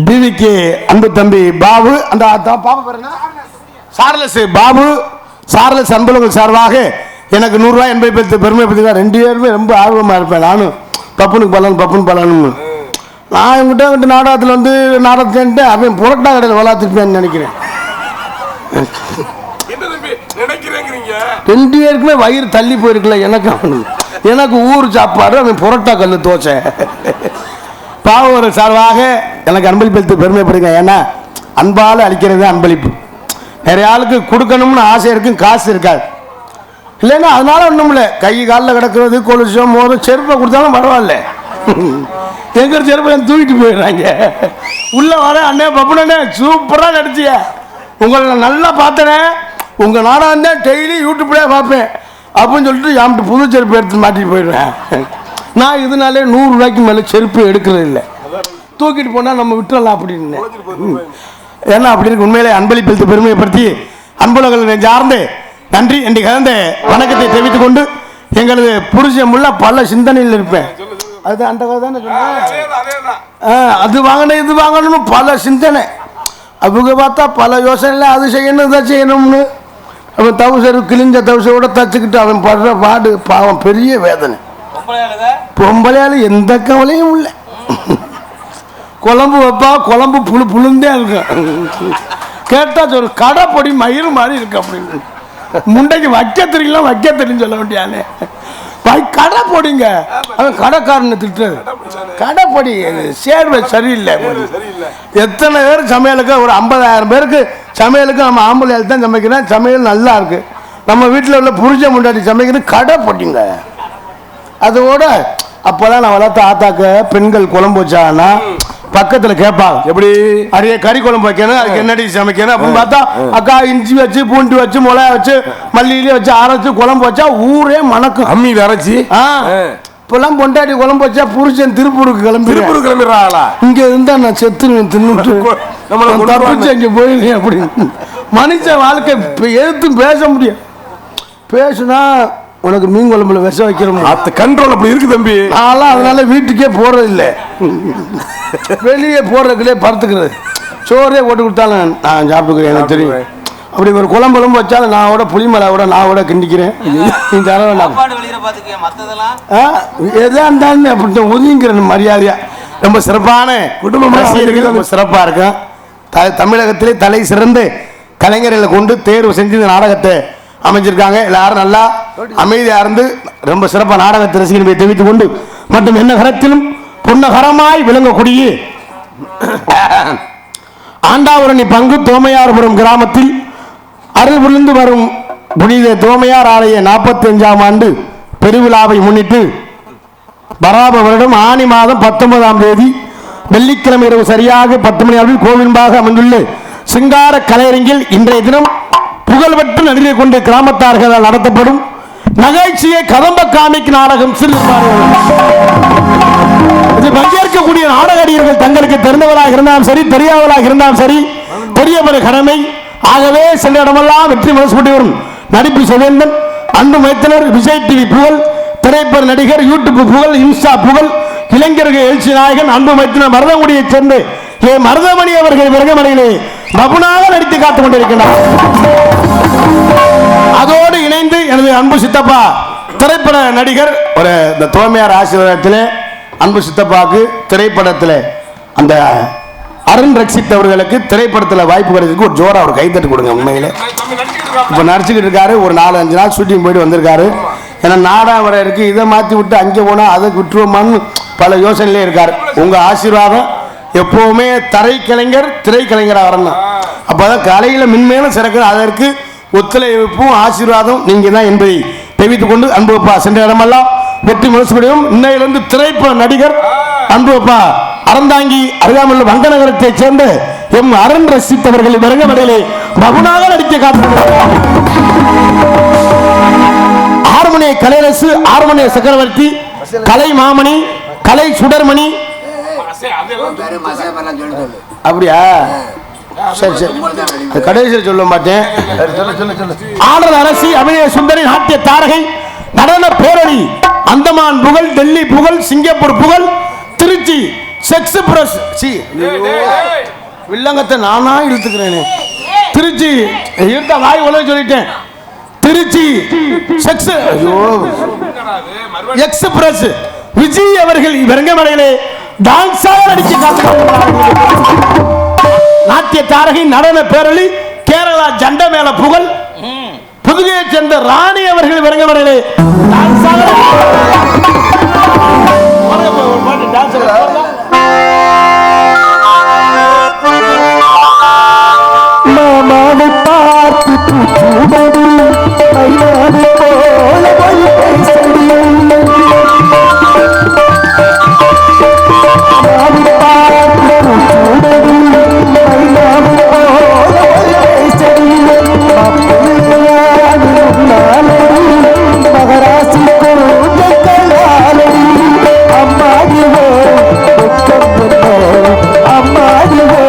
டிவிக்கு அன்பு தம்பி பாபு, அந்த பாபு பேர் என்ன? சார்லஸ் பாபு, சார்லஸ் அன்புலகம் சார்பாக எனக்கு 100 ரூபாய் என்பதை பற்றி பெருமை பற்றி 2 பேருமே ரொம்ப ஆர்வமாக இருப்பேன். நானும் பப்புனுக்கு பலன்னு நான் இவங்கிட்ட நாடகத்தில் வந்து நாடகத்தை அவன் புரட்டா கடையில் வளர்த்துருப்பேன்னு நினைக்கிறேன். என்ன தம்பி நினைக்கிறேங்கிறீங்க? 2 பேருக்குமே வயிறு தள்ளி போயிருக்கல. எனக்கு ஊர் சாப்பாடு, அவன் புரட்டா கல் தோசை. பாவூர் சார்பாக எனக்கு அன்பளிப்பு பெருமைப்படுங்க. ஏன்னா அன்பால் அளிக்கிறது அன்பளிப்பு. நிறைய ஆளுக்கு கொடுக்கணும்னு ஆசை இருக்கும், காசு இருக்காது இல்லைன்னா அதனால ஒன்றும் இல்லை. கை காலில் கிடக்கிறது, கொலுசோ மோதம் செருப்பை கொடுத்தாலும் பரவாயில்ல. எங்க செருப்பை தூக்கிட்டு போயிடுறாங்க. உள்ள வர அண்ணே பப்புனே சூப்பராக நடிச்சிய, உங்களை நல்லா பார்த்தனே, உங்கள் நாடகம் தான் டெய்லி யூடியூப்லேயே பார்ப்பேன் அப்படின்னு சொல்லிட்டு என்கிட்ட புது செருப்பு எடுத்து மாட்டிட்டு போயிடுவேன். நான் இதனாலே 100 ரூபாய்க்கு மேலே செருப்பு எடுக்கிறது இல்லை. தூக்கிட்டு போனால் நம்ம விட்டுறலாம் அப்படின்னு. ஏன்னா அப்படி இருக்கு. உண்மையிலே அன்பளிப்பு பெருமைப்படுத்தி அன்புலகள் சார்ந்து நன்றி என்று கலந்த வணக்கத்தை தெரிவித்துக் கொண்டு எங்களது புருஷன் முள்ள பல சிந்தனையில் இருப்பேன். அது அந்த கதை தானே சொன்னேன். அது வாங்கணும் இது வாங்கணும்னு பல சிந்தனை. அவங்க பார்த்தா பல யோசனையில் அது செய்யணும் இதை செய்யணும்னு. அவன் தவசர் கிழிஞ்ச தவசோட தச்சுக்கிட்டு அவன் படுற பாடு பாவம் பெரிய வேதனை. பொம்பளையால் எந்த கவலையும் இல்லை. குழம்பு வைப்பா, குழம்பு புழுந்தே இருக்கும். கேட்டா ஒரு கடை பொடி மயிறு மாதிரி இருக்கு அப்படின்னு. முண்டைக்கு வைக்க தெரியும் சொல்ல வேண்டியானே. கடை பொடிங்க, அவன் கடைக்காரனை திட்டுறது. கடை பொடி சேர்வை சரியில்லை. எத்தனை பேர் சமையலுக்கு ஒரு 50,000 பேருக்கு சமையலுக்கு நம்ம ஆம்பளையால் தான் சமைக்கிறேன். சமையல் நல்லா இருக்கு. நம்ம வீட்டில் உள்ள புரிஞ்ச முன்னாடி சமைக்கிறது கடை பொடிங்க. அதோட அப்போதான் நான் வளர்த்த ஆத்தாக்க பெண்கள் குழம்பு வச்சாங்கன்னா பக்கத்துல கேட்பாங்க, எப்படி அரிய கறி குழம்பு வைக்கணும், அதுக்கு என்னடி சமைக்கணும் அப்படின்னு பார்த்தா அக்கா இஞ்சி வச்சு பூண்டு வச்சு மிளகா வச்சு மல்லியிலே வச்சு அரைச்சு குழம்பு வச்சா ஊரே மணக்கும். அம்மியில் அரைச்சி இப்பெல்லாம் பொண்டாட்டி குழம்பு வச்சா புருஷன் திருப்பூருக்கு கிளம்பிடுறாங்களா? இங்க இருந்தா நான் செத்துருவேன் தின்னுட்டு தப்பிச்சு அங்கே போயிருக்கேன் அப்படின்னு. மனுஷன் வாழ்க்கை எதிர்த்து பேச முடியும். பேசுனா உனக்கு மீன் குழம்புல விஷம் வைக்கிறோம். கண்ட்ரோல் அப்படி இருக்கு தம்பி. நான்லாம் அதனால வீட்டுக்கே போறது இல்லை, வெளியே போடுறதுக்குள்ளே படுத்துக்கிறது. சோறே போட்டு கொடுத்தாலும் நான் சாப்பிட்டுக்கிறேன், எனக்கு தெரியும். அப்படி ஒரு குழம்பு வச்சாலும் நான் கூட புளிமலாவோட நான் கூட கிண்டிக்கிறேன். இந்த எதா இருந்தாலும் அப்படி ஒதுங்கிறேன் மரியாதையா. ரொம்ப சிறப்பான குடும்பம், ரொம்ப சிறப்பா இருக்கும். தமிழகத்திலே தலை சிறந்து கலைஞர்களை கொண்டு தேர்வு செஞ்சு இந்த நாடகத்தை அமைச்சிருக்காங்க. எல்லாரும் நல்லா அமைதியா இருந்து ரொம்ப சிறப்பாக நாடகத்தை ரசிகர்களை தெரிவித்துக் கொண்டு மற்றும் என்ன கரத்திலும் புன்னகரமாய் விளங்கக்கூடிய ஆண்டாவரணி பங்கு தோமையார்புரம் கிராமத்தில் அருள் புரிந்து வரும் புனித தோமையார் ஆலய 45ஆம் ஆண்டு பெருவிழாவை முன்னிட்டு பராப வருடம் ஆனி மாதம் 19ஆம் தேதி வெள்ளிக்கிழமை இரவு சரியாக 10 மணி அளவில் கோவில்பாக அமைந்துள்ள சிங்கார கலையரங்கில் இன்றைய தினம் புகழ்பெற்று நடிகை கொண்ட கிராமத்தார்களால் நடத்தப்படும் நகைச்சுவை கதம்ப காமிக் நாடகம் பங்கேற்கக்கூடிய நாடக நடிகர்கள் தங்களுக்கு தெரிந்தவராக இருந்தாலும் சரி தெரியாதவராக இருந்தாலும் சரி பெரியவர் கடமை. ஆகவே சில இடமெல்லாம் வெற்றி மனசுப்பட்டு வரும் நடிப்பு சுவேந்தன் அன்பு மைத்தனர் விஜய் டிவி புகழ் திரைப்பட நடிகர் யூடியூப் புகழ் இன்ஸ்டா புகழ் இளைஞர்கள் எழுச்சி நாயகன் அன்பு மைத்தனர் மருதங்குடியைச் சேர்ந்து மருதமணி அவர்கள் விரகமணியிலே பபுனாக நடித்து காத்துக் கொண்டிருக்கிறார். அதோடு இணைந்து எனது அன்பு சித்தப்பா திரைப்பட நடிகர் ஒரு இந்த தோமையார் ஆசீர்வாதத்தில் அன்பு சித்தப்பாக்கு திரைப்படத்தில் அந்த அருண் ரக்ஷித் அவர்களுக்கு திரைப்படத்தில் வாய்ப்பு கிடைச்சிருக்கு. ஒரு ஜோரா ஒரு கைத்தட்டு கொடுங்க. உண்மையிலே இப்போ நடிச்சுக்கிட்டு இருக்காரு. ஒரு 4-5 நாள் ஷூட்டிங் போயிட்டு வந்திருக்காரு. ஏன்னா நாடா வர இருக்கு, இதை மாற்றி விட்டு அங்கே போனால் அதை விட்டுருவோமான்னு பல யோசனையிலே இருக்காரு. உங்கள் ஆசீர்வாதம் எப்பவுமே திரைக்கலைஞர் வரணும். அப்பதான் கலையில மின்மேலும் சிறக்கணும். அதற்கு ஒத்துழைப்பும் ஆசீர்வாதம் நீங்க தான் என்பதை தெரிவித்துக் கொண்டு அன்புப்பா சென்ற இடமெல்லாம் வெற்றி முழுசுபடியும் இன்னையிலிருந்து திரைப்பட நடிகர் அன்புப்பா அறந்தாங்கி அருகாமல் வங்கநகரத்தைச் சேர்ந்த எம் அருண் ரசித் அவர்கள் விரங்கமடையிலே பகுனாக நடிக்க காத்துள்ளார். ஆறுமணி கலைரசு, ஆறுமணி சக்கரவர்த்தி, கலை மாமணி, கலை சுடர்மணி. அப்படியா? சரி சரி, கடைசியில் சொல்ல மாட்டேன். ஆடல் அரசி, அபிநய சுந்தரி, நாட்டிய தாரகை, நடன பேரணி, அந்தமான் புகழ், டெல்லி புகழ், சிங்கப்பூர் புகழ், திருச்சி செக்ஸ் பிரஸ் வில்லங்கத்தை நானா இழுத்துக்கிறேனே. திருச்சி இருந்த வாய் உலக சொல்லிட்டேன். திருச்சி செக்ஸ் எக்ஸ்பிரஸ் விஜய் அவர்கள் வெங்கமலையிலே டான்ஸாக நடிக்க நாட்டிய தாரகை நடன பேரொளி கேரளா ஜண்ட மேல புகழ் புதுகையை சேர்ந்த ராணி அவர்கள் வெங்கமலையிலே டான்ஸாக மாமாவை பார்த்து பூச்சூடடி மைனாவை போல போய் பேசடியை மாமாவை பார்த்து பூச்சூடடி மைனாவை போல போய் பேசடியை மகராசி கொண்ட கலாலடி அம்மாடிவோ அம்மாடிவோ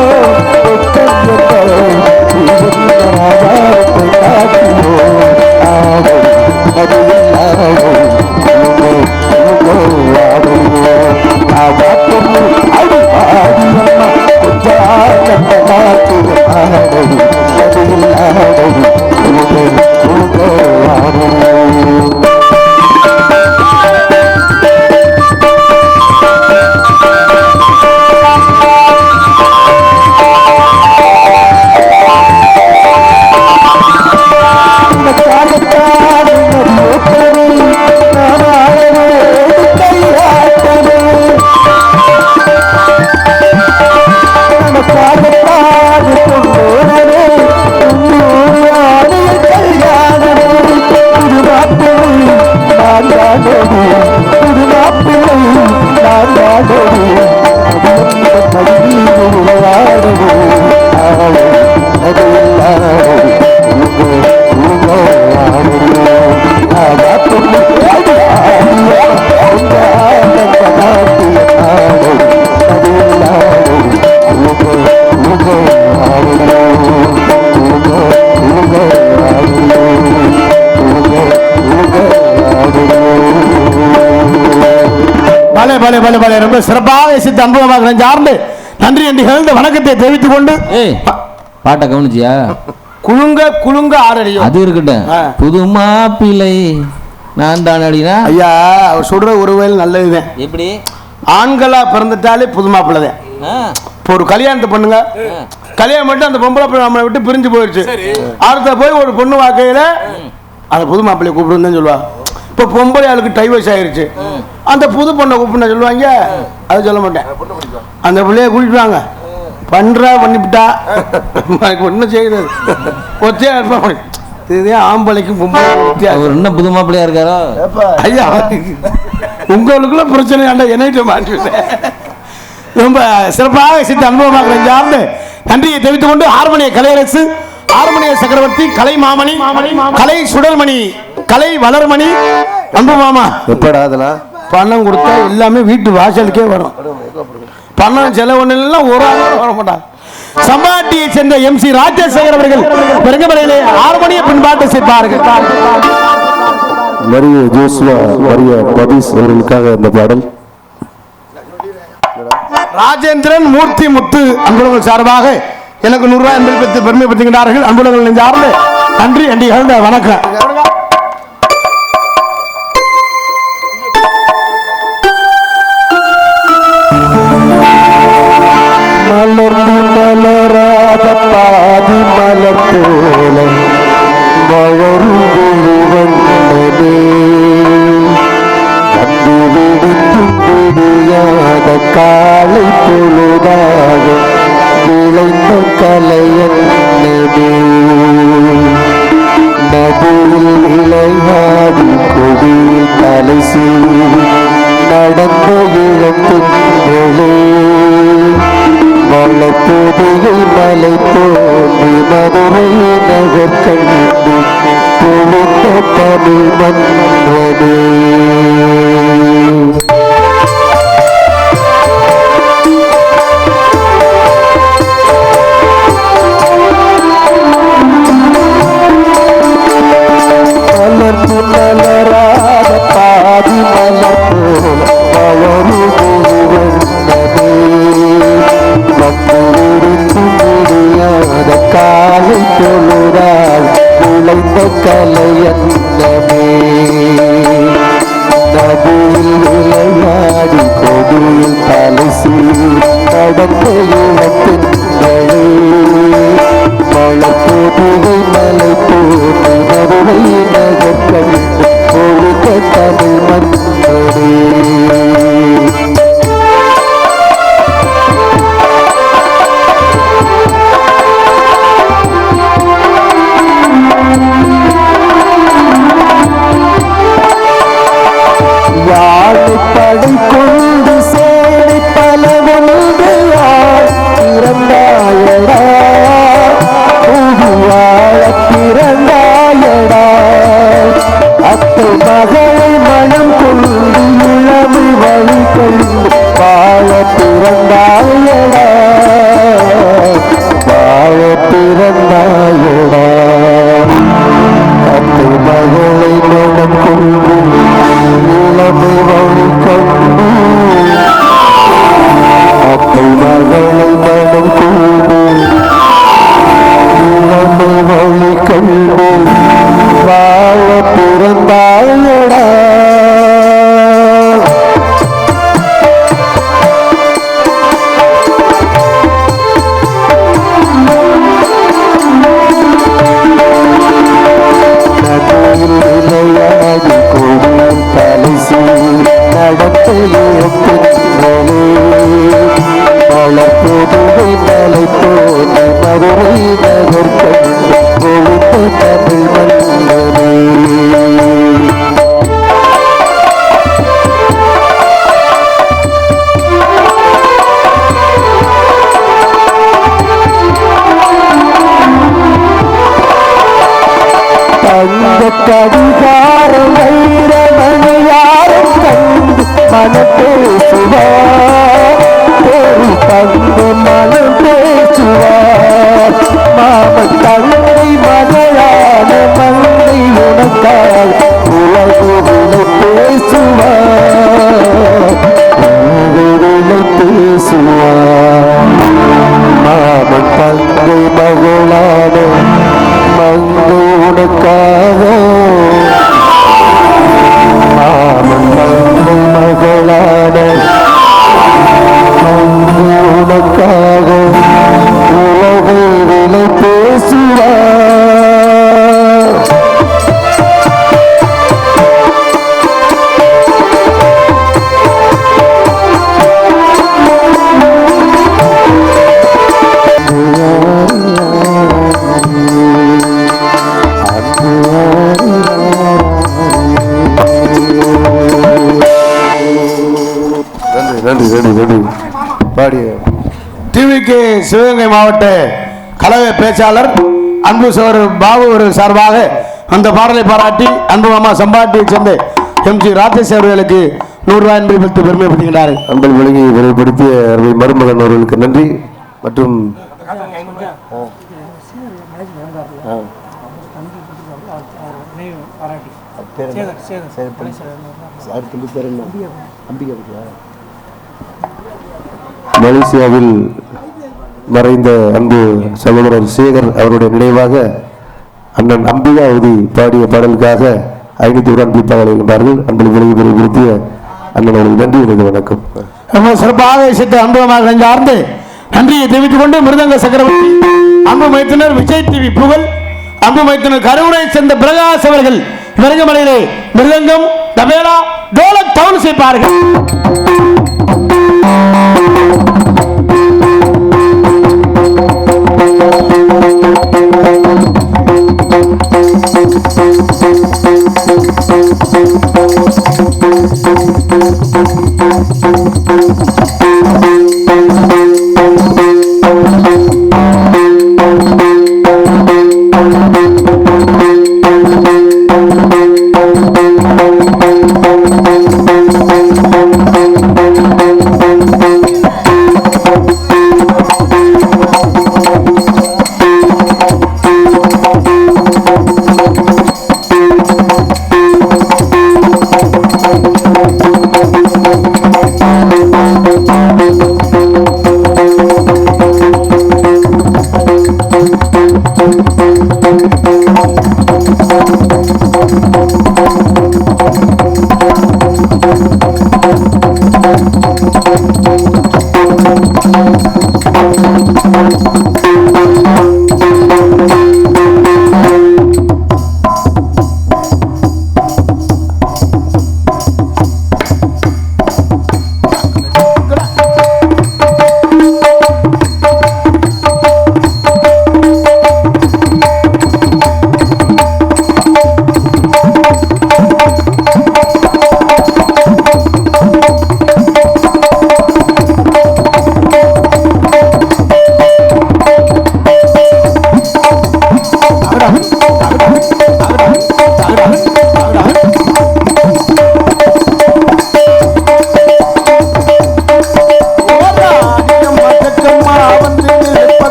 ரொம்ப சிறப்பாக சித்த அனுபவமாக சார்ந்து நன்றி என்று கலந்த வணக்கத்தை தெரிவித்துக் கொண்டு பாட்டை கவனிச்சியா? குலுங்க குலுங்க ஆரடியும் அது இருக்கட்டும். புது மாப்பிள்ளை நான் தான் அடினா ஐயா அவர் சொல்ற ஒருவேளை நல்லதுதான். எப்படி ஆண்களா பிறந்துட்டாலே புது மாப்பிள்ளை தான். இப்போ ஒரு கல்யாணத்தை பண்ணுங்க, கல்யாணம் மட்டும் அந்த பொம்பளை பிள்ளை நம்மளை விட்டு பிரிஞ்சு போயிடுச்சு. அடுத்த போய் ஒரு பொண்ணு வாக்கையில அந்த புது மாப்பிள்ளையை கூப்பிடுன்னு சொல்லுவா. இப்போ பொம்பளை ஆளுக்கு டைவர்ஸ் ஆயிருச்சு, அந்த புது பொண்ணை கூப்பிட்டு சொல்லுவாங்க. அதை சொல்ல மாட்டேன். அந்த பிள்ளைய கூட்டிட்டு வாங்க, பண்றா பண்ணிவிட்டா ஒன்றும் செய்யுது ஒத்தையா இருப்பாங்க. இதுதான் ஆம்பளைக்கும் பொம்பளை இன்னும் புது மாப்பிள்ளையா இருக்காரோ ஐயா. உங்களுக்குள்ள பிரச்சனை ஆண்டா என்னைட்டு மாட்டிவிட்டேன். ரொம்ப சிறப்பாக சித்த அனுபவமாக சார்ந்து நன்றியை தெரிவித்துக் கொண்டு ஹார்மோனிய கலையரசு, ஹார்மோனிய சக்கரவர்த்தி, கலை மாமணி, கலை சுடல்மணி, கலை வளர்மணி, அன்பு மாமா எப்படா அதெல்லாம் பணம் கொடுத்தா எல்லாமே வீட்டு வாசலுக்கே வரும். பணம் செலவுலாம் ஒரு ஆள் வர மாட்டாங்க. சம்பாட்டியை சேர்ந்த MC ராஜசேகர் அவர்கள் பெருங்கமலையிலே ஹார்மோனிய பின்பாட்டு சேர்ப்பார்கள். மரிய ஜோஸ்வா மரிய பதீஸ் அவர்களுக்காக இந்த பாடல். ராஜேந்திரன் மூர்த்தி முத்து அன்புலங்கள் சார்பாக எனக்கு 100 ரூபாய் என்பதை பற்றி பெருமைப்படுத்துகின்றார்கள். அன்புலங்கள் சார்ந்து நன்றி அண்டி கலந்த வணக்கம். மலர்ந்து மலராத பாதி மலர் போல வளரும் வந்தனே வந்து விடுத்தும் விடியாத காலை பொழுதாக விளைந்த கலையன்னே நடுவில் விளையாடி கொடியில் தலை சீவி நடந்த இளம்பெண்களே மலப்பொதிகை மலை தோன்றி மதுரை நகர் கண்டு பொழுந்த தமிழ் மன்னனே. மலர்ந்து மலராத பாதி மலர் போல வளரும் வந்தனே காலை பொழுதால் உழைந்த கலையன்னமே நதியில் விளையாடி கொடியில் தலசி நடந்த இளப்பெண்களே மலப்பொதுவை மலை போட்டு மறுவை நகர்கள் ஒழுங்க தமிழ் மன்னரே படை கொண்டு சேனை பல ஒன்றையார் பிறந்தாயடா வாழ பிறந்தாயடா அத்தை மகளை மனம் கொண்டு இளமை வழி கொண்டு வாழ பிறந்தாயடா வாழ பிறந்தாயடா அத்தை மகளை மனம் கொண்டு இளமை வழி கொண்டு அத்தை மகளை மனம் கொண்டு இளமை வழி கொண்டு வாழ பிறந்தாயடா விளையாடி கொடியில் தலசி நடத்தையே வளர்ப்பொதுவை மலை போது மதுரை நகர் கண்டு ஒழித்த தமிழ் மன்னரே கடிகார வைரமணியாரம் கண்டு மனம் பேசுவார் ஒரு தந்து மனம் பேசுவார் மாமன் தந்தை மகளான மந்தை உனக்கால் உலகு பேசுவார் பேசுவார் மாமன் தந்தை மகளான மங்கை உனக்காக மாமன் மங்கை மகளான மங்கை உனக்காக உலகை விலை பேசுவார் டிவிக்கு சிவகங்கை மாவட்ட கலவை பேச்சாளர் அன்பு சோர் பாபு ஒரு சார்பாக அந்த பாடலை பாராட்டி அன்பு மாமா சம்பாட்டியை சேர்ந்த எம்ஜி ராஜேஷ் அவர்களுக்கு 100 ரூபாய் என்பதை பற்றி பெருமைப்படுத்துகிறார். அன்பல் விலங்கி விரைவுபடுத்திய அருமை மருமகன் அவர்களுக்கு நன்றி மற்றும் மலேசியாவில் மறைந்த அன்பு சகோதரர் சேகர் அவருடைய நினைவாக அண்ணன் அம்பிகாவதி பாடிய பாடலுக்காக 500 ரூபாய் அன்பளிப்பாக இருந்தார்கள். அன்பு விலகி விருத்திய அண்ணன் அவர்களுக்கு நன்றி. எனக்கு வணக்கம். சிறப்பாக இசைத்து அன்புமாக நெஞ்சார்ந்து நன்றியை தெரிவித்துக் கொண்டு மிருதங்க சக்கரவர்த்தி அன்பு மைத்தினர் விஜய் டிவி புகழ் அன்பு மைத்தினர் கருவுரை சேர்ந்த பிரகாஷ் அவர்கள் மிருகமலையிலே மிருதங்கம் தபேலா டோலக் டவுன் செய்ப்பார்கள்.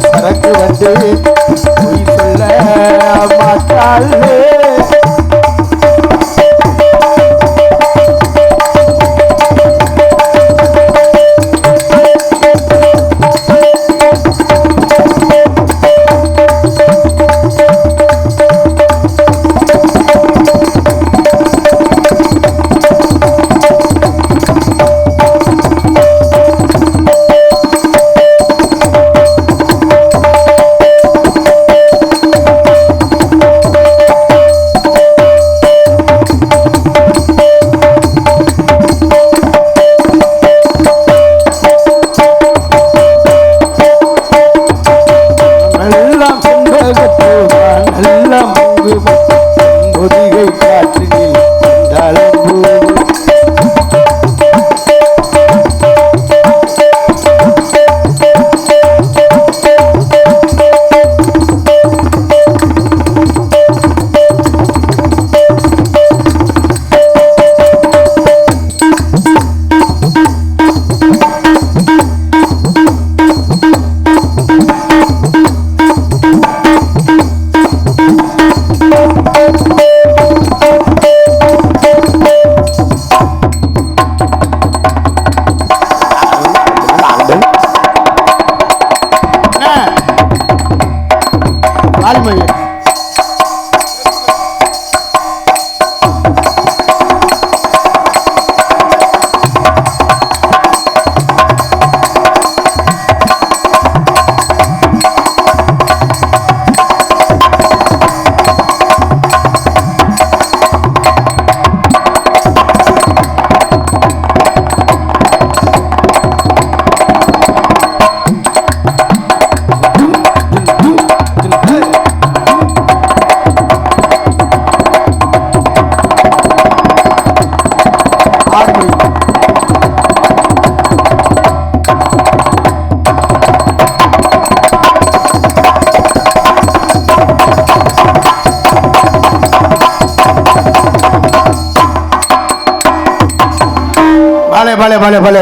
சரக்கு வந்து பொய் சொல்ல மாட்டாளே. ஒதிகை காற்றினில்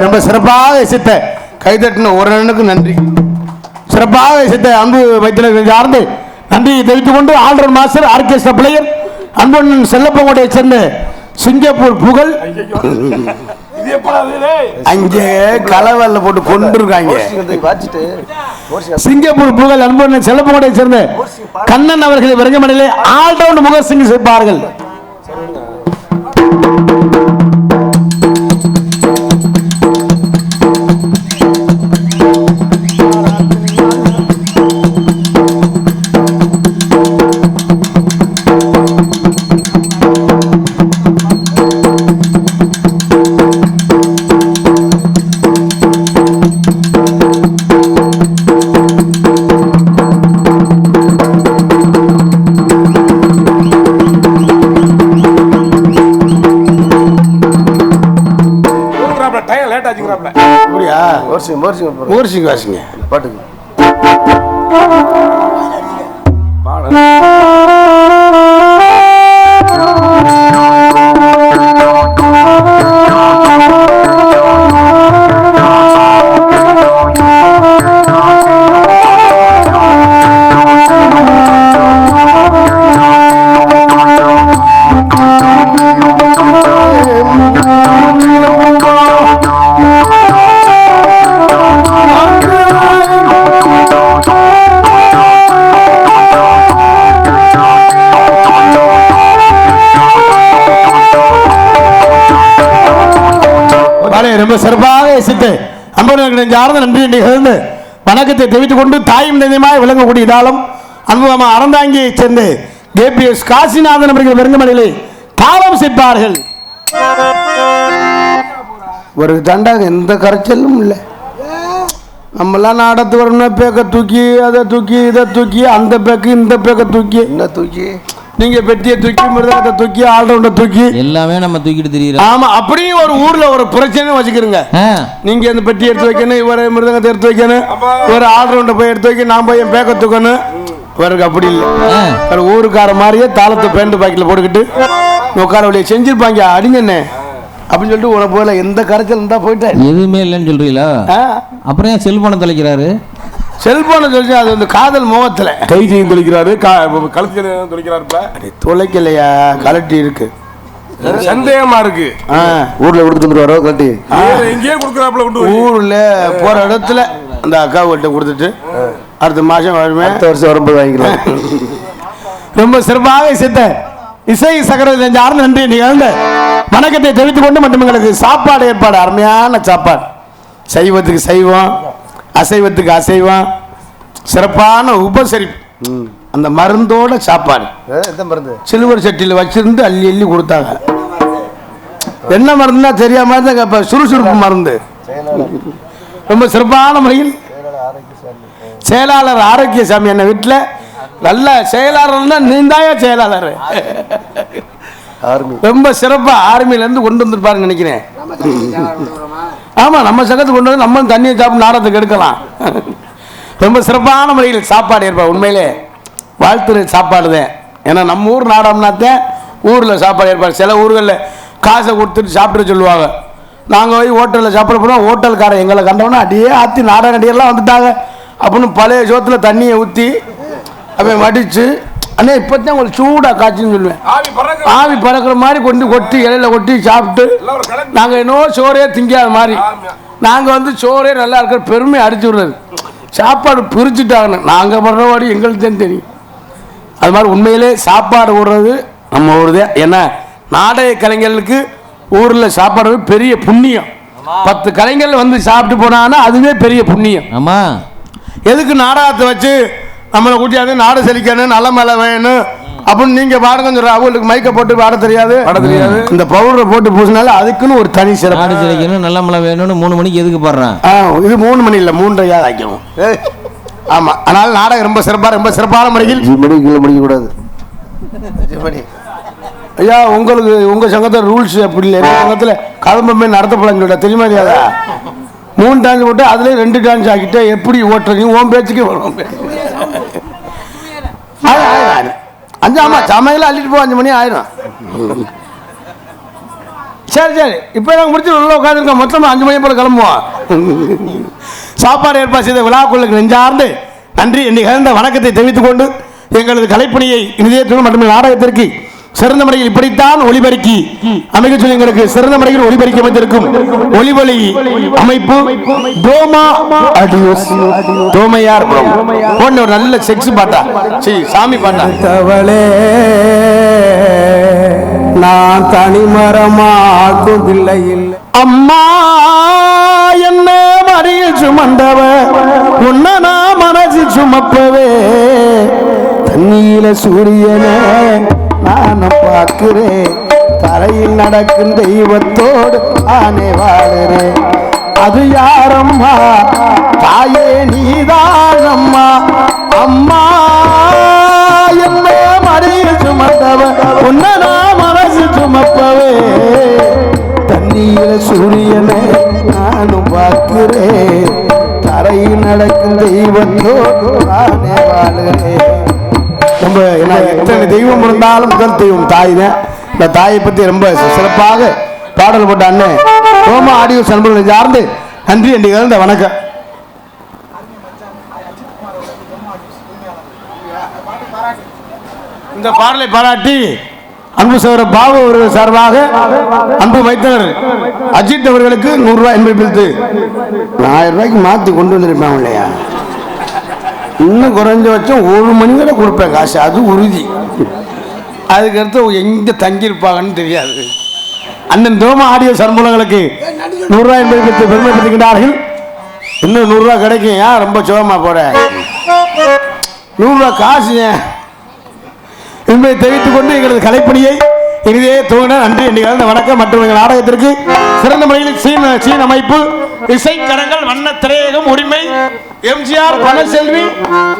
ரொம்ப சிறப்பாக இசைத்த கைதட்டின ஒரு அண்ணனுக்கு நன்றி. சிறப்பாக இசைத்த அன்பு வைத்தியர்கள் சார்ந்து நன்றியை தெரிவித்துக் கொண்டு ஆல்ரவுண்ட் மாஸ்டர் ஆர்கெஸ்ட்ரா பிளேயர் அன்பண்ணன் செல்லப்பங்கோட்டையை சேர்ந்த சிங்கப்பூர் புகழ் அங்கே கலவல்ல போட்டு கொண்டு இருக்காங்க. சிங்கப்பூர் புகழ் அன்பண்ணன் செல்லப்பங்கோட்டையை சேர்ந்த கண்ணன் அவர்களை விரங்கமடையிலே ஆல்ரவுண்ட் முகசிங் செய்ப்பார்கள். ஊர்சிங்க வாசிங்க பாட்டுக்கு பலே ரொம்ப சிறப்பாக இசைத்து அன்பர்களுக்கு ஆர்ந்த நன்றி நிகழ்ந்து வணக்கத்தை தெரிவித்துக் கொண்டு தாயும் தந்தையுமாய் விளங்கக்கூடிய இதாலும் அன்புமா அறந்தாங்கியை சேர்ந்து கேபிஎஸ் காசிநாதன் அவர்கள் வெறுங்கமணிலே தாளம் சேர்ப்பார்கள். ஒரு தண்டாக எந்த கரைச்சலும் இல்லை. நம்மளாம் நாடத்து வரணும்னா பேக்க தூக்கி அதை தூக்கி இதை தூக்கி அந்த பேக்கு இந்த பேக்க தூக்கி என்ன தூக்கி நீங்க பெட்டியை தூக்கி மிருதத்தை தூக்கி ஆல்ரவுண்டை தூக்கி எல்லாமே நம்ம தூக்கிட்டு தெரியுறோம். ஆமா, அப்படியும் ஒரு ஊர்ல ஒரு பிரச்சனை வச்சுக்கிறோங்க. நீங்க அந்த பெட்டி எடுத்து வைக்கணும், இவரை மிருதங்கத்தை எடுத்து வைக்கணும், ஒரு ஆல்ரவுண்டை போய் எடுத்து வைக்க, நான் போய் என் பேக்க தூக்கணும். இவருக்கு அப்படி இல்லை. ஊருக்கார மாதிரியே தாளத்தை பேண்ட் பாக்கில போட்டுக்கிட்டு உட்கார வழியை செஞ்சிருப்பாங்க. அடிங்கண்ணே அப்படின்னு சொல்லிட்டு உன போல எந்த கரைச்சல் இருந்தா போயிட்டேன். எதுவுமே இல்லைன்னு சொல்றீங்களா? அப்புறம் ஏன் செல்போனை தொலைக்கிறாரு? செல்போனை சொல்லி அது வந்து காதல் முகத்துல கை செய்யும் தொலைக்கிறாரு, கழுத்து தொலைக்கிறாருப்ப. தொலைக்கலையா, கலட்டி இருக்கு. சந்தேகமா இருக்கு. ஊர்ல கொடுத்துட்டு வந்துருவாரோ கட்டி எங்கேயே கொடுக்குறாப்புல கொண்டு ஊர்ல போற இடத்துல அந்த அக்கா கிட்ட கொடுத்துட்டு அடுத்த மாசம் வருமே, அடுத்த வருஷம் வரும்போது வாங்கிக்கலாம். ரொம்ப சிறப்பாக இசைத்த இசை சகரத்தை ஆர்ந்த நன்றி நிகழ்ந்த வணக்கத்தை தெரிவித்துக் கொண்டு மற்றும் எங்களுக்கு சாப்பாடு ஏற்பாடு, அருமையான சாப்பாடு. சைவத்துக்கு சைவம், அசைவத்துக்கு அசைவம், சிறப்பான உபசரிப்பு. அந்த மருந்தோட சாப்பாடு சிலுவர் சட்டியில் வச்சிருந்து அள்ளி அள்ளி கொடுத்தாங்க. என்ன மருந்துன்னா தெரியாம தான் சுறுசுறுப்பு மருந்து. ரொம்ப சிறப்பான முறையில் செயலாளர் ஆரோக்கியசாமி என்ன வீட்டில் நல்ல செயலாளர்னா நீந்தாயா செயலாளர். ரொம்ப சிறப்பா ஆர்மியிலேருந்து கொண்டு வந்துருப்பாருன்னு நினைக்கிறேன். ஆமா, நம்ம சங்கத்துக்கு கொண்டு வந்து நம்ம தண்ணியை சாப்பிட்டு நாடத்துக்கு எடுக்கலாம். ரொம்ப சிறப்பான முறையில் சாப்பாடு ஏற்பாடு. உண்மையிலே வாழ்த்துறை சாப்பாடு தான். ஏன்னா நம்ம ஊர் நாடம்னாத்தான் ஊரில் சாப்பாடு ஏற்பாடு. சில ஊர்களில் காசை கொடுத்துட்டு சாப்பிட சொல்லுவாங்க. நாங்கள் போய் ஹோட்டலில் சாப்பிட போனோம், ஹோட்டல்காரன் எங்களை கண்டோன்னா அடியே ஆற்றி நாடக நடிகர்லாம் வந்துட்டாங்க அப்படின்னு பழைய சோத்தில் தண்ணியை ஊற்றி அப்போ வடித்து, அண்ணே இப்போ தான் உங்களுக்கு சூடாக காய்ச்சின்னு சொல்லுவேன். ஆவி பறக்கிற மாதிரி கொண்டு கொட்டி இலையில கொட்டி சாப்பிட்டு நாங்கள் இன்னும் சோறே திங்காத மாதிரி நாங்கள் வந்து சோறே நல்லா இருக்கிற பெருமை அடிச்சு விடுறது. சாப்பாடு பிரிச்சுட்டாங்க, நாங்கள் படுற வாடி எங்களுக்கு தான் தெரியும். அது மாதிரி உண்மையிலே சாப்பாடு விடுறது நம்ம ஊருதே. ஏன்னா நாடக கலைஞர்களுக்கு ஊரில் சாப்பாடு பெரிய புண்ணியம். 10 கலைஞர்கள் வந்து சாப்பிட்டு போனாங்கன்னா அதுவே பெரிய புண்ணியம். ஆமா, எதுக்கு நாடகத்தை வச்சு நம்மளை கூட்டியாந்து நாடு செழிக்கணும், நல்ல மழை வேணும் அப்படின்னு நீங்க பாருங்க சொல்ற. அவங்களுக்கு மைக்க போட்டு பாட தெரியாது, இந்த பவுடரை போட்டு பூசினால அதுக்குன்னு ஒரு தனி சிறப்பு. நாடு செழிக்கணும், நல்ல மழை வேணும்னு 3 மணிக்கு எதுக்கு பாடுறான்? இது 3 மணி இல்லை, 3:30 ஆக்கணும். ஆமா, அதனால நாடகம் ரொம்ப சிறப்பாக, ரொம்ப சிறப்பான முறையில் முடிக்க கூடாது. ஐயா, உங்களுக்கு உங்க சங்கத்தில் ரூல்ஸ் அப்படி இல்லை. எங்க சங்கத்தில் கதம்பமே நடத்தப்படன்னு சொல்ல தெரியுமா இல்லையாதா? 3 டான்ஸ் போட்டு அதுல 2 டான்ஸ் ஆக்கிட்டு எப்படி ஓட்டுறீங்க? உன் பேச்சுக்கே வரும். 5 ஆமா சமையல அள்ளிட்டு போ, 5 மணி ஆயிரும். சரி சரி, இப்போ நாங்கள் முடிச்சு உள்ள உட்காந்துருக்கோம். மொத்தமாக 5 மணி போல கிளம்புவோம். சாப்பாடு ஏற்பாடு செய்த விழாக்குள்ளுக்கு நெஞ்சார்ந்து நன்றி நிகழ்ந்த வணக்கத்தை தெரிவித்துக் கொண்டு எங்களது கலைப்பணியை நிதியத்துடன் மற்றும் நாடகத்திற்கு சிறந்த முறையில் இப்படித்தான் ஒளிபெருக்கி அமைக்க சொல்லி எங்களுக்கு சிறந்த முறையில் ஒளிபெருக்கி அமைந்திருக்கும் ஒளிவொலி அமைப்பு டோமா ஆடியோஸ் டோமையார் போன்ற ஒரு நல்ல செக்ஸ் பாட்டா, சாமி பாட்டா. தவளே நான் தனிமரமாக்குதில்லை அம்மா என்ன மறிய சுமந்தவ உன்ன நான் மனசு சுமப்பவே தண்ணியில சூரியனே நானும் பார்க்கிறேன், தரையில் நடக்கும் தெய்வத்தோடு ஆனே வாழுறேன். அது யாரம்மா? தாயே நீதான் அம்மா. அம்மா என்ன மறிய சுமந்தவ உன்ன நான் மனசு சுமப்பவே தண்ணீர சூரியனை நானும் பார்க்கிறேன், தரையில் நடக்கும் தெய்வத்தோடு ஆனே வாழுறேன். ரொம்ப எத்தனை தெய்வம் இருந்தாலும் முதல் தெய்வம் தாய் தான். இந்த தாயை பற்றி ரொம்ப சிறப்பாக பாடல் போட்ட அண்ணன் டோமா ஆடியோஸ் நண்பர்களை சார்ந்து நன்றி என்று இழந்த வணக்கம். இந்த பாடலை பாராட்டி அன்பு சகோதர பாபு அவர்கள் சார்பாக அன்பு வைத்தவர் அஜித் அவர்களுக்கு 100 ரூபாய் என்பதை பிரித்து 1000 ரூபாய்க்கு மாற்றி கொண்டு வந்திருப்பேன் இல்லையா? இன்னும் குறைஞ்சபட்சம் 1 மணி வரை கொடுப்பேன் காசு, அது உறுதி. அதுக்கடுத்து எங்கே தங்கியிருப்பாங்கன்னு தெரியாது. அண்ணன் தோம ஆடியோ சர்மூலங்களுக்கு 100 ரூபாய் என்பதை பற்றி பெருமைப்படுத்துகின்றார்கள். இன்னும் 100 ரூபாய் கிடைக்கும். ஏன் ரொம்ப சோகமா போற? 100 ரூபாய் காசு என்பதை தெரிவித்துக் கொண்டு எங்களது கலைப்பணியை இனிதே துவங்க நன்றி என்று கலந்த வணக்கம். மற்றும் எங்கள் நாடகத்திற்கு சிறந்த முறையில் சீன அமைப்பு, இசைக்கரங்கள், வண்ண திரையகம், உரிமை, எம்ஜிஆர், பனசெல்வி,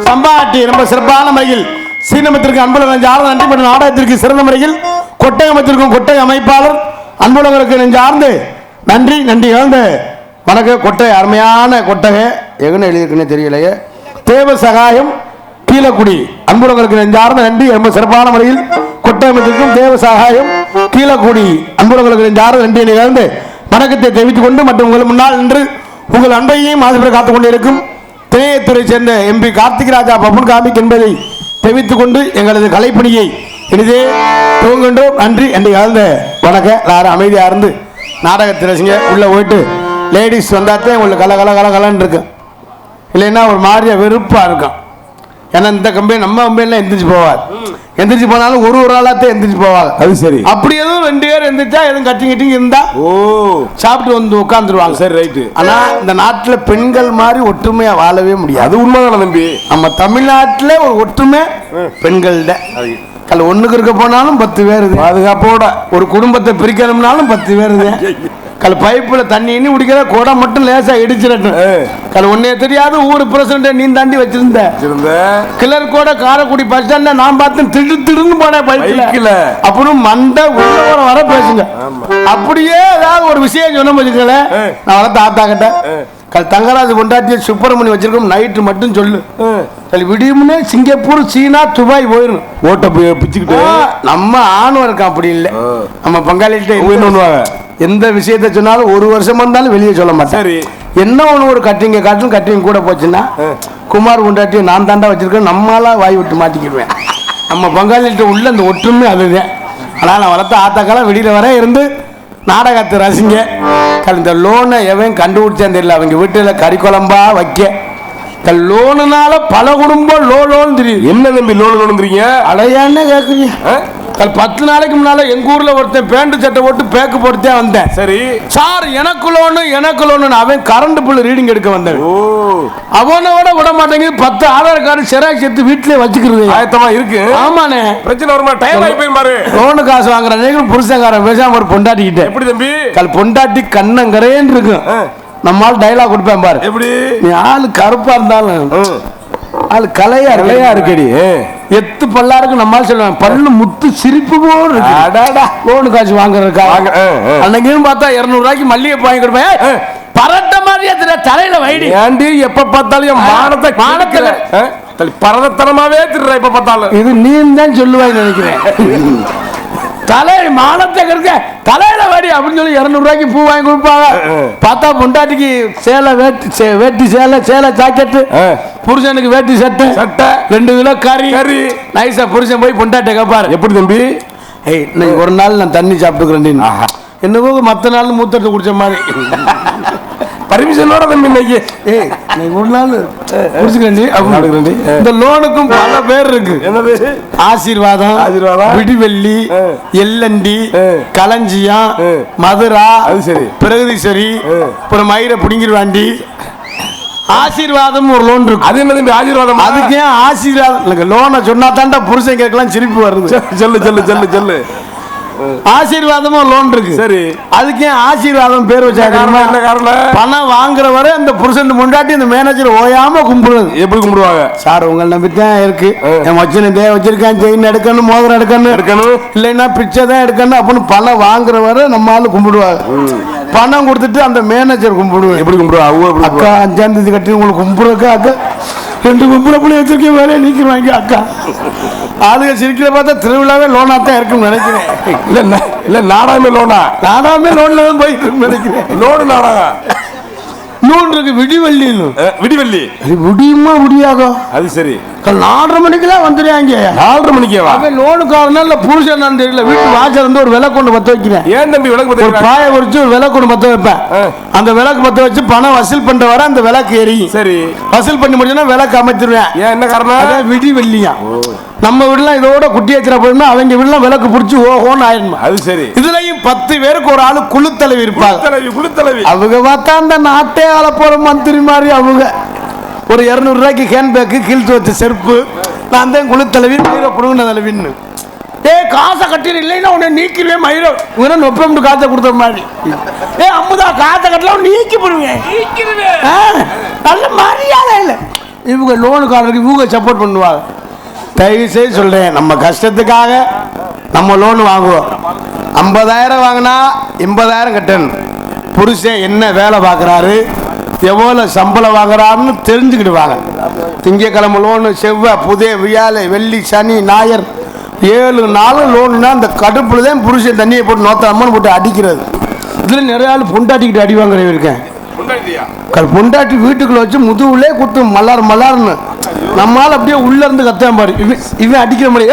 சம்பாட்டி ரொம்ப சிறப்பான முறையில் சீனமத்திற்கு அன்புலகம் நெஞ்சார்ந்த நன்றி. மற்றும் நாடகத்திற்கு சிறந்த முறையில் கொட்டகமத்திற்கும் கொட்டக அமைப்பாளர் அன்புலகருக்கு நெஞ்சார்ந்து நன்றி நன்றி கலந்த வணக்கம். கொட்டகை அருமையான கொட்டகை எங்கன்னு எழுதியிருக்குன்னு தெரியலையே. தேவ சகாயம் கீழக்குடி அன்புலகருக்கு நெஞ்சார்ந்த நன்றி. ரொம்ப சிறப்பான முறையில் கொட்டகமத்திற்கும் தேவ சகாயம் கீழக்குடி அன்புலகருக்கு நெஞ்சார்ந்த நன்றி நிகழ்ந்து வணக்கத்தை தெரிவித்துக் கொண்டு மற்றும் உங்கள் முன்னால் நின்று உங்கள் அன்பையும் ஆசிரியர் காத்துக் கொண்டிருக்கும் திணையத்துறை சேர்ந்த MP கார்த்திக் ராஜா பப்பன் காமிக் என்பதை தெரிவித்துக் கொண்டு எங்களது கலைப்பணியை இனிதே துவங்குகின்றோம். நன்றி என்று கலந்த வணக்கம். எல்லாரும் அமைதியா இருந்து நாடகத்தை ரசிங்க. உள்ள போயிட்டு லேடிஸ் வந்தாத்தே உங்களுக்கு கலன்னு இருக்கும், இல்லைன்னா ஒரு மாதிரியா வெறுப்பா இருக்கும். ஏன்னா இந்த கம்பெனி நம்ம கம்பெனிலாம் எந்திரிச்சு போவார், எந்திரிச்சு போனாலும் ஒரு ஆளாத்தான் எந்திரிச்சு போவாங்க. அது சரி. அப்படி எதுவும் 2 பேர் எந்திரிச்சா எதுவும் கட்டிங் இருந்தா சாப்பிட்டு வந்து உட்காந்துருவாங்க. சரி, ரைட்டு. ஆனா இந்த நாட்டுல பெண்கள் மாதிரி ஒற்றுமையா வாழவே முடியாது. அது உண்மைதான தம்பி. நம்ம தமிழ்நாட்டுல ஒரு ஒற்றுமை பெண்கள் கல் ஒண்ணுக்கு இருக்க போனாலும் 10 பேர் பாதுகாப்போட. ஒரு குடும்பத்தை பிரிக்கணும்னாலும் 10 பேர் கல் பைப்புல தண்ணி இன்னி குடிக்கிற குடம் மட்டும் லேசா இடிச்சிடட்டும். கல் ஒன்னே தெரியாது ஊர் பிரசிடண்ட் நீ தாண்டி வச்சிருந்த கிளர் கூட காரைக்குடி பஸ் ஸ்டாண்ட்ல நான் பார்த்து திடுன்னு போனேன் பைக்ல. அப்புறம் மண்டை உள்ள வர பேசுங்க. அப்படியே ஏதாவது ஒரு விஷயம் சொன்ன வச்சுக்கல, நான் வளர்த்த ஆத்தா கிட்ட கல் தங்கராஜ் கொண்டாட்டிய சுப்பிரமணி வச்சிருக்கோம் நைட்டு மட்டும் சொல்லு. விடியும்னே சிங்கப்பூர், சீனா, துபாய் போயிடும். ஓட்ட பிச்சுக்கிட்டு நம்ம ஆணும் இருக்கான். அப்படி இல்லை, நம்ம பங்காளிகிட்ட எந்த விஷயத்த சொன்னாலும் 1 வருஷம் இருந்தாலும் வெளியே சொல்ல மாட்டேன். என்ன ஒன்று ஒரு கட்டிங் கூட போச்சுன்னா குமார் கொண்டாட்டிய நான் தாண்டா வச்சிருக்கேன் நம்மளா வாய் விட்டு மாட்டிக்கிடுவேன். நம்ம பங்காளிகிட்ட உள்ள அந்த ஒற்றுமை அதுதான். ஆனால் நான் வளர்த்த ஆத்தாக்கெல்லாம் வெளியில வர இருந்து நாடகத்தை ரசிங்க. இந்த லோனை எவன் கண்டுபிடிச்சான்னு தெரியல. அவங்க வீட்டுல கறி குழம்பா வைக்க லோனுனால பல குடும்பம் லோன் தெரியும். என்ன தம்பி லோன் தெரியுங்க? அடையான்னு கேக்குறீங்க. 10 நாளைக்கு முன்னால எங்க ஊர்ல ஒருத்தன் பேண்ட் சட்டை போட்டு பேக்கு போட்டுதான் வந்தேன். சரி சார் எனக்கு லோனு அவன் கரண்ட் பில் ரீடிங் எடுக்க வந்தேன். அவனோட விட மாட்டேங்குது. 10 ஆதார் கார்டு செராக்ஸ் எடுத்து வீட்டுல வச்சுக்கிறது ஆயத்தமா இருக்கு. ஆமாண்ணே, பிரச்சனை வருமா? டைம் ஆகி போய் பாரு. லோனு காசு வாங்குற புருஷங்காரன் பேசாம ஒரு பொண்டாட்டிக்கிட்ட எப்படி தம்பி பொண்டாட்டி கண்ணங்கரேன்னு இருக்கும். நம்மால் டைலாக் கொடுப்பேன் பாரு. எப்படி நீ ஆளு கருப்பா இருந்தாலும் ஆளு கலையா இருக்கடி, எத்து பல்லா இருக்கு. நம்மால் சொல்லுவேன் பல்லு முத்து சிரிப்பு போல் இருக்கு. லோனு காசு வாங்குறதுக்காக அன்னைக்கு பார்த்தா 200 ரூபாய்க்கு மல்லிகை வாங்கி கொடுப்பேன். பரட்ட மாதிரியே தலையில வைடி ஏண்டி எப்ப பார்த்தாலும் மானத்தை பரதத்தனமாவே திடுற. எப்ப பார்த்தாலும் இது நீ தான் சொல்லுவாங்க நினைக்கிறேன். தலை மானத்தை இருக்க தலையில வாடி அப்படின்னு சொல்லி 200 ரூபாய்க்கு பூ வாங்கி கொடுப்பாங்க. பார்த்தா பொண்டாட்டிக்கு சேலை வேட்டி சேலை ஜாக்கெட்டு, புருஷனுக்கு வேட்டி சட்டை 2 கிலோ கறி நைஸா புருஷன் போய் பொண்டாட்டை கேட்பாரு. எப்படி தம்பி இன்னைக்கு ஒரு நாள் நான் தண்ணி சாப்பிட்டுக்கிறேன். என்னவோ மற்ற நாள் மூத்தத்தை குடிச்ச மாதிரி பர்மிஷனோட தம்பி இன்னைக்கு ஒரு நாள் குடிச்சுக்கிறேன். இந்த லோனுக்கும் பல பேர் இருக்கு. என்னது? ஆசீர்வாதம், விடிவெள்ளி, எல்லண்டி, களஞ்சியம், மதுரா, அது சரி, பிரகதீஸ்வரி, அப்புறம் மயிரை புடிங்கிருவாண்டி. ஆசீர்வாதம் ஒரு லோன் இருக்கு. அது என்ன தம்பி ஆசீர்வாதம்? அதுக்கு ஏன் ஆசீர்வாதம் இல்லைங்க? லோனை சொன்னா தாண்டா புருஷன் கேட்கலாம் சிரிப்பு வருது. சொல்லு ஆசீர்வாதமும் லோன் இருக்கு. சரி, அதுக்கு ஏன் ஆசீர்வாதம் பேர் வச்சாங்க? பணம் வாங்குற வரை அந்த புருஷன் முன்னாடி அந்த மேனேஜர் ஓயாம கும்பிடுறது. எப்படி கும்பிடுவாங்க? சார் உங்களை நம்பித்தான் இருக்கு, என் மச்சனை வச்சிருக்கேன், செயின் எடுக்கணும், மோதிரம் எடுக்கணும், இல்லைன்னா பிச்சை தான் எடுக்கணும் அப்படின்னு பணம் வாங்குற வரை நம்ம ஆளு கும்பிடுவாங்க. பணம் கொடுத்துட்டு அந்த மேனேஜர் கும்பிடுவேன். எப்படி கும்பிடுவாங்க? அக்கா 5ஆம் தேதி கட்டி உங்களுக்கு கும்பிடுறக்கா, அக்கா 2 கும்பிட பிள்ளை வச்சிருக்கேன், வேலையை நீக்கிடுவாங்க அக்கா. ஆளுங்க சிரிக்கிற பார்த்தா திருவிழாவே லோனா தான் இருக்குன்னு நினைக்கிறேன். இல்ல நாடாமே லோன்ல தான் போயிட்டு இருக்கு நினைக்கிறேன். லோடு நாடகம் நூல் இருக்கு. விடிவெள்ளி முடியுமா முடியாதோ? அது சரி. 4:30 மணிக்கெல்லாம் வந்துடுறாங்க. 4:30 மணிக்கேவா? அவன் லோனுக்காரனா இல்ல புருஷன் தெரியல. வீட்டு வாசல் இருந்து ஒரு விளக்கு கொண்டு பத்த வைக்கிறேன். ஏன் தம்பி விளக்கு ஒரு பத்த? பாயை உரிச்சு ஒரு விளக்கு கொண்டு பத்த வைப்பேன். அந்த விளக்கு பத்த வச்சு பணம் வசூல் பண்ற வர அந்த விளக்கு எரியும். சரி, வசூல் பண்ணி முடிஞ்சா விளக்கு அமைச்சிருவேன். ஏன் என்ன காரணம்? அதான் விடி வெள்ளியா. நம்ம வீடுலாம் இதோட குட்டி வச்சிட போயிருந்தா அவங்க வீடுலாம் விளக்கு பிடிச்சி ஓஹோன்னு ஆயிடுமா. அது சரி. இதுலயும் 10 பேருக்கு ஒரு ஆளு குழுத்தலைவி இருப்பாங்க. குழுத்தலைவி அவங்க பார்த்தா அந்த நாட்டே ஆள போற மந்திரி மாதிரி. அவங்க ஒரு 200 ரூபாய்க்கு ஹேண்ட் பேக்கு கிழிச்சு வச்ச செருப்பு. நான் தான் குழுத்தலைவி மயிரை புடுங்கின தலைவின்னு. காசை கட்டிடு இல்லைன்னா உன்னை நீக்கிடுவேன் மயிரை உன நொப்பம் காசை கொடுத்த மாதிரி. அம்முதா காசை கட்டலாம் நீக்கி போடுவேன். நல்ல மரியாதை இல்லை. இவங்க லோனுக்காரருக்கு இவங்க சப்போர்ட் பண்ணுவாங்க. தயவு செய்து சொல்றேன், நம்ம கஷ்டத்துக்காக நம்ம லோன் வாங்குவோம். 50,000 வாங்கினா 80,000 கட்டணும். புருஷன் என்ன வேலை பார்க்குறாரு, எவ்வளோ சம்பளம் வாங்குறாருன்னு தெரிஞ்சுக்கிடுவாங்க. திங்கக்கிழமை லோனு, செவ்வாய், புதே, வியாழை, வெள்ளி, சனி, ஞாயிறு 7 நாள் லோனுனா அந்த கடுப்புல தான் புருஷன் தண்ணியை போட்டு நோத்தாமன்னு போட்டு அடிக்கிறது. இதில் நிறைய ஆள் பொண்டாட்டிக்கிட்டு அடி வாங்குறவங்க இருக்கேன். பொண்டாட்டி வீட்டுக்குள்ள வச்சு முதுகுலே குத்து மல்லார் மல்லார்னு. நம்மால் அப்படியே உள்ள இருந்து கத்தான் பாரு. இவன் அடிக்கிற மாதிரி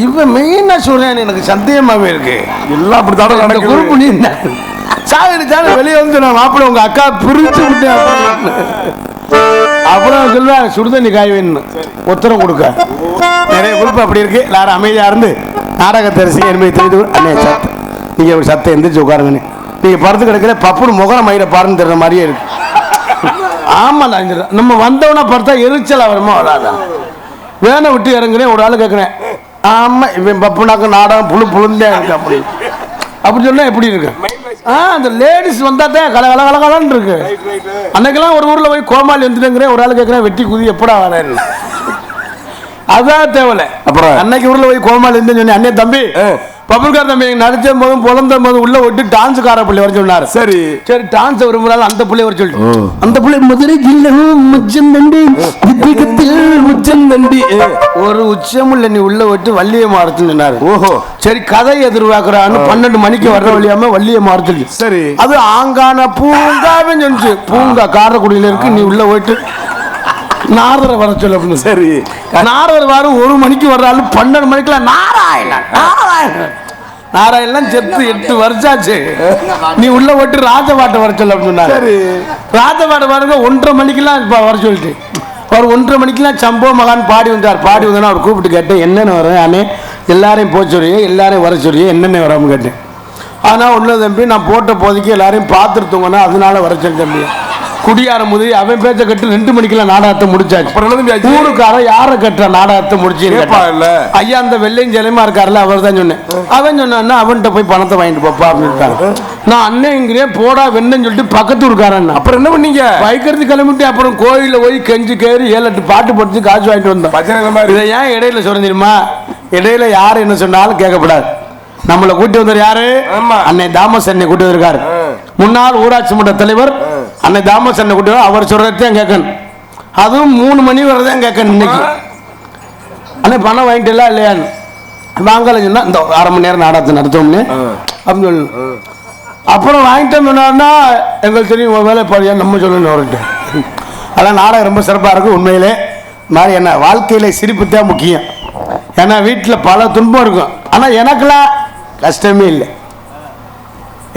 இவன் மெயினா சொல்றேன். எனக்கு சந்தேகமாவே இருக்கு. எல்லாம் அப்படித்தான் நடக்குது. குரூப் நீ சாகடி சாக வெளியே வந்து நான் மாப்பிள்ள உங்க அக்கா பிரிச்சு விட்டேன். அப்புறம் சொல்லுவேன் சுடுதண்ணி காய் வேணும் உத்தரம் கொடுக்க. நிறைய குரூப் அப்படி இருக்கு. எல்லாரும் அமைதியா இருந்து நாடகத்தை ரசிக்க என்பதை தெரிந்து அண்ணே சத்தம் நீங்க ஒரு சத்தம் எந்திரிச்சு உட்காருங்கண்ணே. நீங்க படுத்து கிடக்கல பப்புனு முகர மயிரை பாருன்னு தெரிற மாதிரியே இருக்கு. ஆமா நம்ம வந்தவனா பார்த்தா எரிச்சல் வருமா வராதான். வேனை விட்டு இறங்குறேன். ஒரு ஆள் கேட்குறேன், ஆமா இவன் பப்புனாக்க நாடகம் புழு புழுந்தே இருக்கு அப்படி அப்படி சொன்னா எப்படி இருக்கு. அந்த லேடிஸ் வந்தா தான் கலகலன்னு இருக்கு. அன்னைக்கெல்லாம் ஒரு ஊர்ல போய் கோமாளி வந்துட்டுங்கிறேன். ஒரு ஆள் கேட்குறேன் வெட்டி குதி எப்படா வரேன்னு. அதான் தேவையில்ல. அப்புறம் அன்னைக்கு ஊர்ல போய் கோமாளி இருந்து சொன்னேன், அண்ணே தம்பி பப்புல்கார தம்பி நடிச்ச போதும் புலந்த போதும் உள்ள விட்டு டான்ஸுக்கார பிள்ளை வர சொன்னாரு. சரி சரி டான்ஸ் விரும்புறாங்க அந்த பிள்ளை வர சொல்லிட்டு அந்த பிள்ளை மதுரை முச்சந்தண்டி ஒரு உச்சமுள்ள நீ உள்ள விட்டு வள்ளியை மாறுச்சுன்னாரு. ஓஹோ சரி கதை எதிர்பார்க்கிறான்னு 12 மணிக்கு வர்ற வழியாம வள்ளியை மாறுச்சு. சரி அது ஆங்கான பூங்காவே சொன்னிச்சு. பூங்கா காரக்குடியில இருக்கு. நீ உள்ள போயிட்டு நாரதரை வர சொல்ல அப்படின்னு. சரி நாரதர் வாரு 1 மணிக்கு வர்றாரு. 12 மணிக்குலாம் நாராயணன் செத்து 8 வருஷாச்சு. நீ உள்ள போட்டு ராஜபாட்டை வர சொல்ல அப்படின்னு. சரி ராஜபாட்டை பாருங்க 1:30 மணிக்கெல்லாம் வர சொல்லிட்டு அவர் 1:30 மணிக்கெல்லாம் சம்போ மகான் பாடி வந்தார். பாடி வந்தோன்னா அவர் கூப்பிட்டு கேட்டேன், என்னென்ன வரேன் அண்ணே எல்லாரையும் போக சொல்லியே எல்லாரையும் வர சொல்லியே என்னென்ன வராமல் கேட்டேன். ஆனால் ஒன்று தம்பி நான் போட்ட போதைக்கு எல்லாரையும் பார்த்துருத்தோங்கன்னா அதனால வர சொல்லி தம்பி. குடியார முதலி அவன் பேச்ச கட்டு 2 மணிக்கெல்லாம் நாடகத்தை முடிச்சாச்சு. ஊருக்காரன் யாரை கட்டுற நாடகத்தை முடிச்சு ஐயா அந்த வெள்ளையும் ஜெலமா இருக்காருல்ல அவர் தான் சொன்னேன். அவன் சொன்னா அவன்கிட்ட போய் பணத்தை வாங்கிட்டு போப்பா அப்படின்னு. நான் அண்ணங்கிறேன் போடா வெண்ணன்னு சொல்லிட்டு பக்கத்து ஊருக்காரன். அப்புறம் என்ன பண்ணீங்க? பைக்கிறது கிளம்பிட்டு அப்புறம் கோயில போய் கெஞ்சு கேறி 7-8 பாட்டு படிச்சு காசு வாங்கிட்டு வந்தோம். இதை ஏன் இடையில சொல்ல தெரியுமா? இடையில யாரு என்ன சொன்னாலும் கேட்கக்கூடாது. நம்மளை கூட்டி வந்தார் யாரு? அன்னை தாமஸ் அண்ணை கூட்டி வந்திருக்காரு. முன்னாள் ஊராட்சி மன்ற தலைவர் அன்னை தாமஸ் அண்ணை கூட்டி அவர் சொல்றதையும் கேட்கணும். அதுவும் 3 மணி வரதான் கேட்கணும். இன்னைக்கு அண்ணே பணம் வாங்கிட்டு இல்லையான்னு வாங்கல சொன்னா இந்த 1/2 மணி நேரம் நாடகத்தை நடத்தோம்னு அப்படின்னு சொல்லணும். அப்புறம் வாங்கிட்டோம்னா எங்களுக்கு தெரியும் வேலை பாடியா நம்ம சொல்லணும் அவர்கிட்ட. அதான் நாடகம் ரொம்ப சிறப்பாக இருக்கும். உண்மையிலே மாதிரி என்ன வாழ்க்கையில சிரிப்பு தான் முக்கியம். ஏன்னா வீட்டில் பல துன்பம் இருக்கும். ஆனால் எனக்கெல்லாம் கஷ்டமே இல்லை.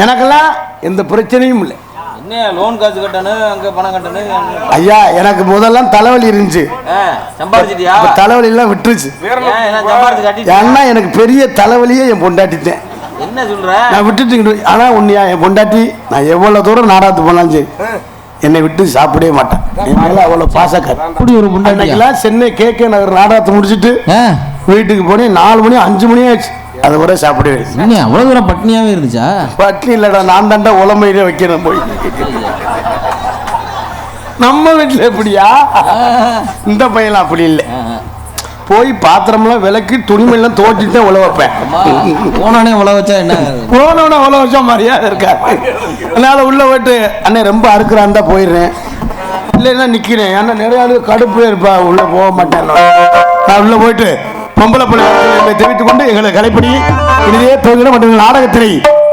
எனக்கெல்லாம் எந்த பிரச்சனையும் இல்லை. என்ன லோன் காசு கட்டணும் அங்கே பணம் கட்டணும். ஐயா எனக்கு முதல்லாம் தலைவலி இருந்துச்சு. சம்பாதிச்சிட்டியா? தலைவலி எல்லாம் விட்டுருச்சு. ஏன்னா எனக்கு பெரிய தலைவலியே என் பொண்டாட்டிட்டேன். என்ன சொல்ற? நான் விட்டுட்டு ஆனால் உன்னையா என் பொண்டாட்டி நான் எவ்வளோ தூரம் நாடகத்து போனாலும் சரி என்னை விட்டு சாப்பிடவே மாட்டேன். என் மேல அவ்வளோ பாசக்கார். அப்படி ஒரு பொண்டாட்டிலாம் சென்னை கேகே நகர் நாடகத்தை முடிச்சுட்டு வீட்டுக்கு போனேன் 4 மணி 5 மணி ஆச்சு. அது கூட சாப்பிடவே அவ்வளவு தூரம் பட்னியாவே இருந்துச்சா? பட்னி இல்லடா நான் தாண்டா உலமையில வைக்கிறேன் போய். நம்ம வீட்டுல எப்படியா இந்த பையன் அப்படி இல்லை. போய் பாத்திரம்லாம் விளக்கி துணிமெல்லாம் தோட்டிட்டு உழ வைப்பேன். போனோடனே உழ வச்சா என்ன? போனோடனே உழ வச்சா மரியாதை இருக்காது. அதனால உள்ள போயிட்டு அண்ணே ரொம்ப அறுக்குறான் தான் போயிடுறேன். இல்லைன்னா நிக்கிறேன். ஏன்னா நிறைய ஆளு கடுப்புல இருப்பா உள்ள போக மாட்டேன். நான் உள்ள போயிட்டு பொம்பளை பிள்ளை தெரிவித்துக் கொண்டு எங்களை கலைப்படி இதே துவங்கின மற்றும் நாடகத்தினை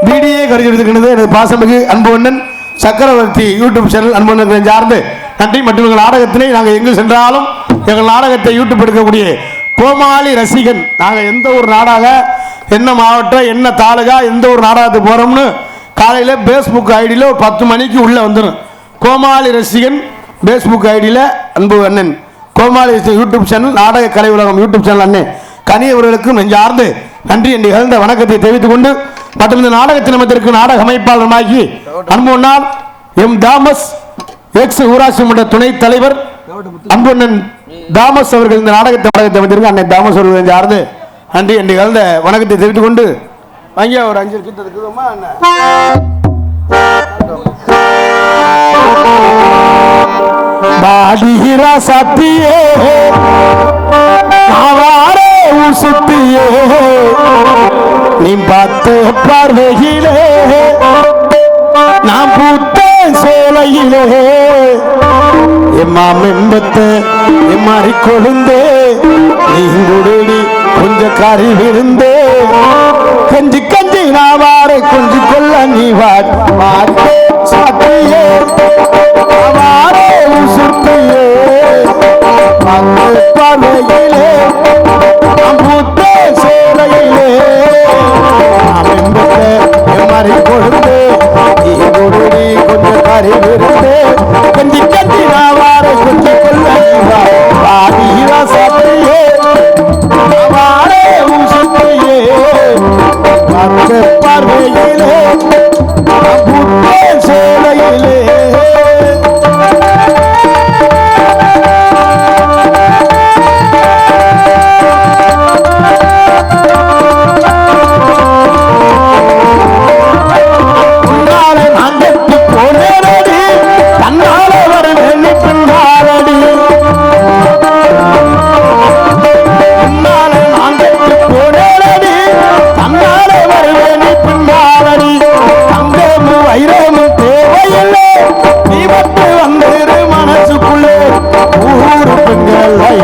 வீடியே கருதி எடுத்துக்கிறது எனது பாசமிகு அன்புவண்ணன் சக்கரவர்த்தி யூடியூப் சேனல் அன்புவண்ணன் சார்ந்து நன்றி. மற்றும் எங்கள் நாடகத்தினை நாங்கள் எங்கு சென்றாலும் எங்கள் நாடகத்தை யூடியூப் எடுக்கக்கூடிய கோமாளி ரசிகன், நாங்கள் எந்த ஒரு நாடக என்ன மாவட்டம் என்ன தாலுகா எந்த ஒரு நாடகத்துக்கு போகிறோம்னு காலையில் ஃபேஸ்புக் ஐடியில் ஒரு 10 மணிக்கு உள்ளே வந்துடும். கோமாளி ரசிகன் ஃபேஸ்புக் ஐடியில் அன்பு அண்ணன் கோமாளி யூடியூப் சேனல் நாடக கலை உலகம் யூடியூப் சேனல் அண்ணன் கனி அவர்களுக்கும் நெஞ்சார்ந்து நன்றி என்று இழந்த வணக்கத்தை தெரிவித்துக் கொண்டு மற்றும் இந்த நாடகத்தின் நமத்திற்கு நாடக அமைப்பாளராகி அன்புண்ணார் எம் தாமஸ் எக்ஸ் ஊராட்சி மன்ற துணைத் தலைவர் அன்புண்ணன் தாமஸ் அவர்கள் இந்த நாடகத்தை அமைத்திருக்கு அண்ணன் தாமஸ் அவர்கள் நெஞ்சார்ந்து நன்றி என்று இழந்த வணக்கத்தை தெரிவித்துக் கொண்டு வாங்கியா ஒரு 5 கிட்ட இருக்குதுமா பாடிகிறா சத்தியே ஆவாரே சுத்தியே நீ பார்த்த பார்வையிலே நான் பூத்த சோலையிலே எம்மா மெம்பத்த எம்மாறி கொழுந்தே நீ குடுடி கொஞ்சம் கறி விருந்தே கஞ்சி கஞ்சி நான் வாரே கொஞ்சி கொள்ள நீ வாடி சாத்தியே வாரே சுத்தியே பார்வையிலே பூத்த சோலையிலே மாறி கொழுந்து குருடி கொஞ்சம் கறி விருந்து கஞ்சி கஞ்சி நான் வார கொஞ்சம் கொள்ள பாடியா சாத்தியே வாரே சுத்தியே பார்வையிலே பூத்த சோலையிலே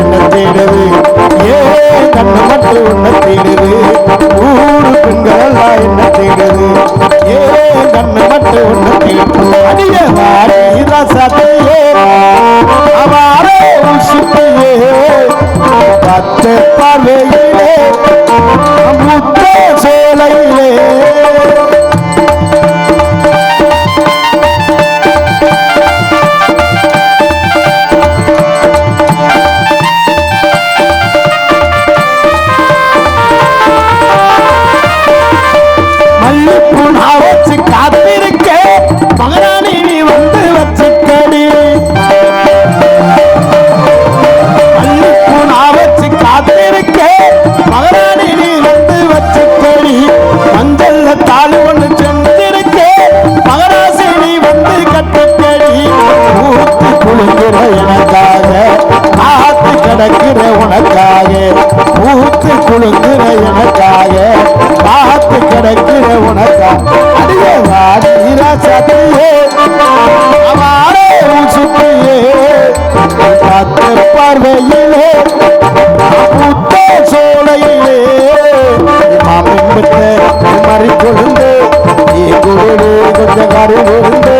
என்ன தேடுது ஏ கண்ணு மட்டும் உன்னை தேடுது ஊரு பெண்கள் என்ன தேடுது ஏ கண்ணு மட்டும் உன்னை தேடுது அடிய வாரே ரசத்தையே அவாரே சுத்தியே பத்து பார்வையிலே முத்த சோலையிலே காத்திருக்க மகராணி நீ வந்து வச்சுக்கடி வச்சு காத்திருக்க மகராணி நீ வந்து வச்சுக்கடி மஞ்சள்ல தாலி ஒண்ணு செஞ்சிருக்க மகராசி நீ வந்து கட்டுக்கடி ஊத்து குளிக்கிற எனக்காக காத்து கிடக்கிற உனக்காக ஊத்து குளிக்கிற எனக்காக காத்து கிடக்கிற உனக்காக அடியே வாடிரா சத்தியே அவாரே சுத்தியே காத்து பார்வையிலே பூத்த சோலையிலே மாமின் மறி கொழுந்து நீ குருடு கொஞ்சம் கரு விருந்து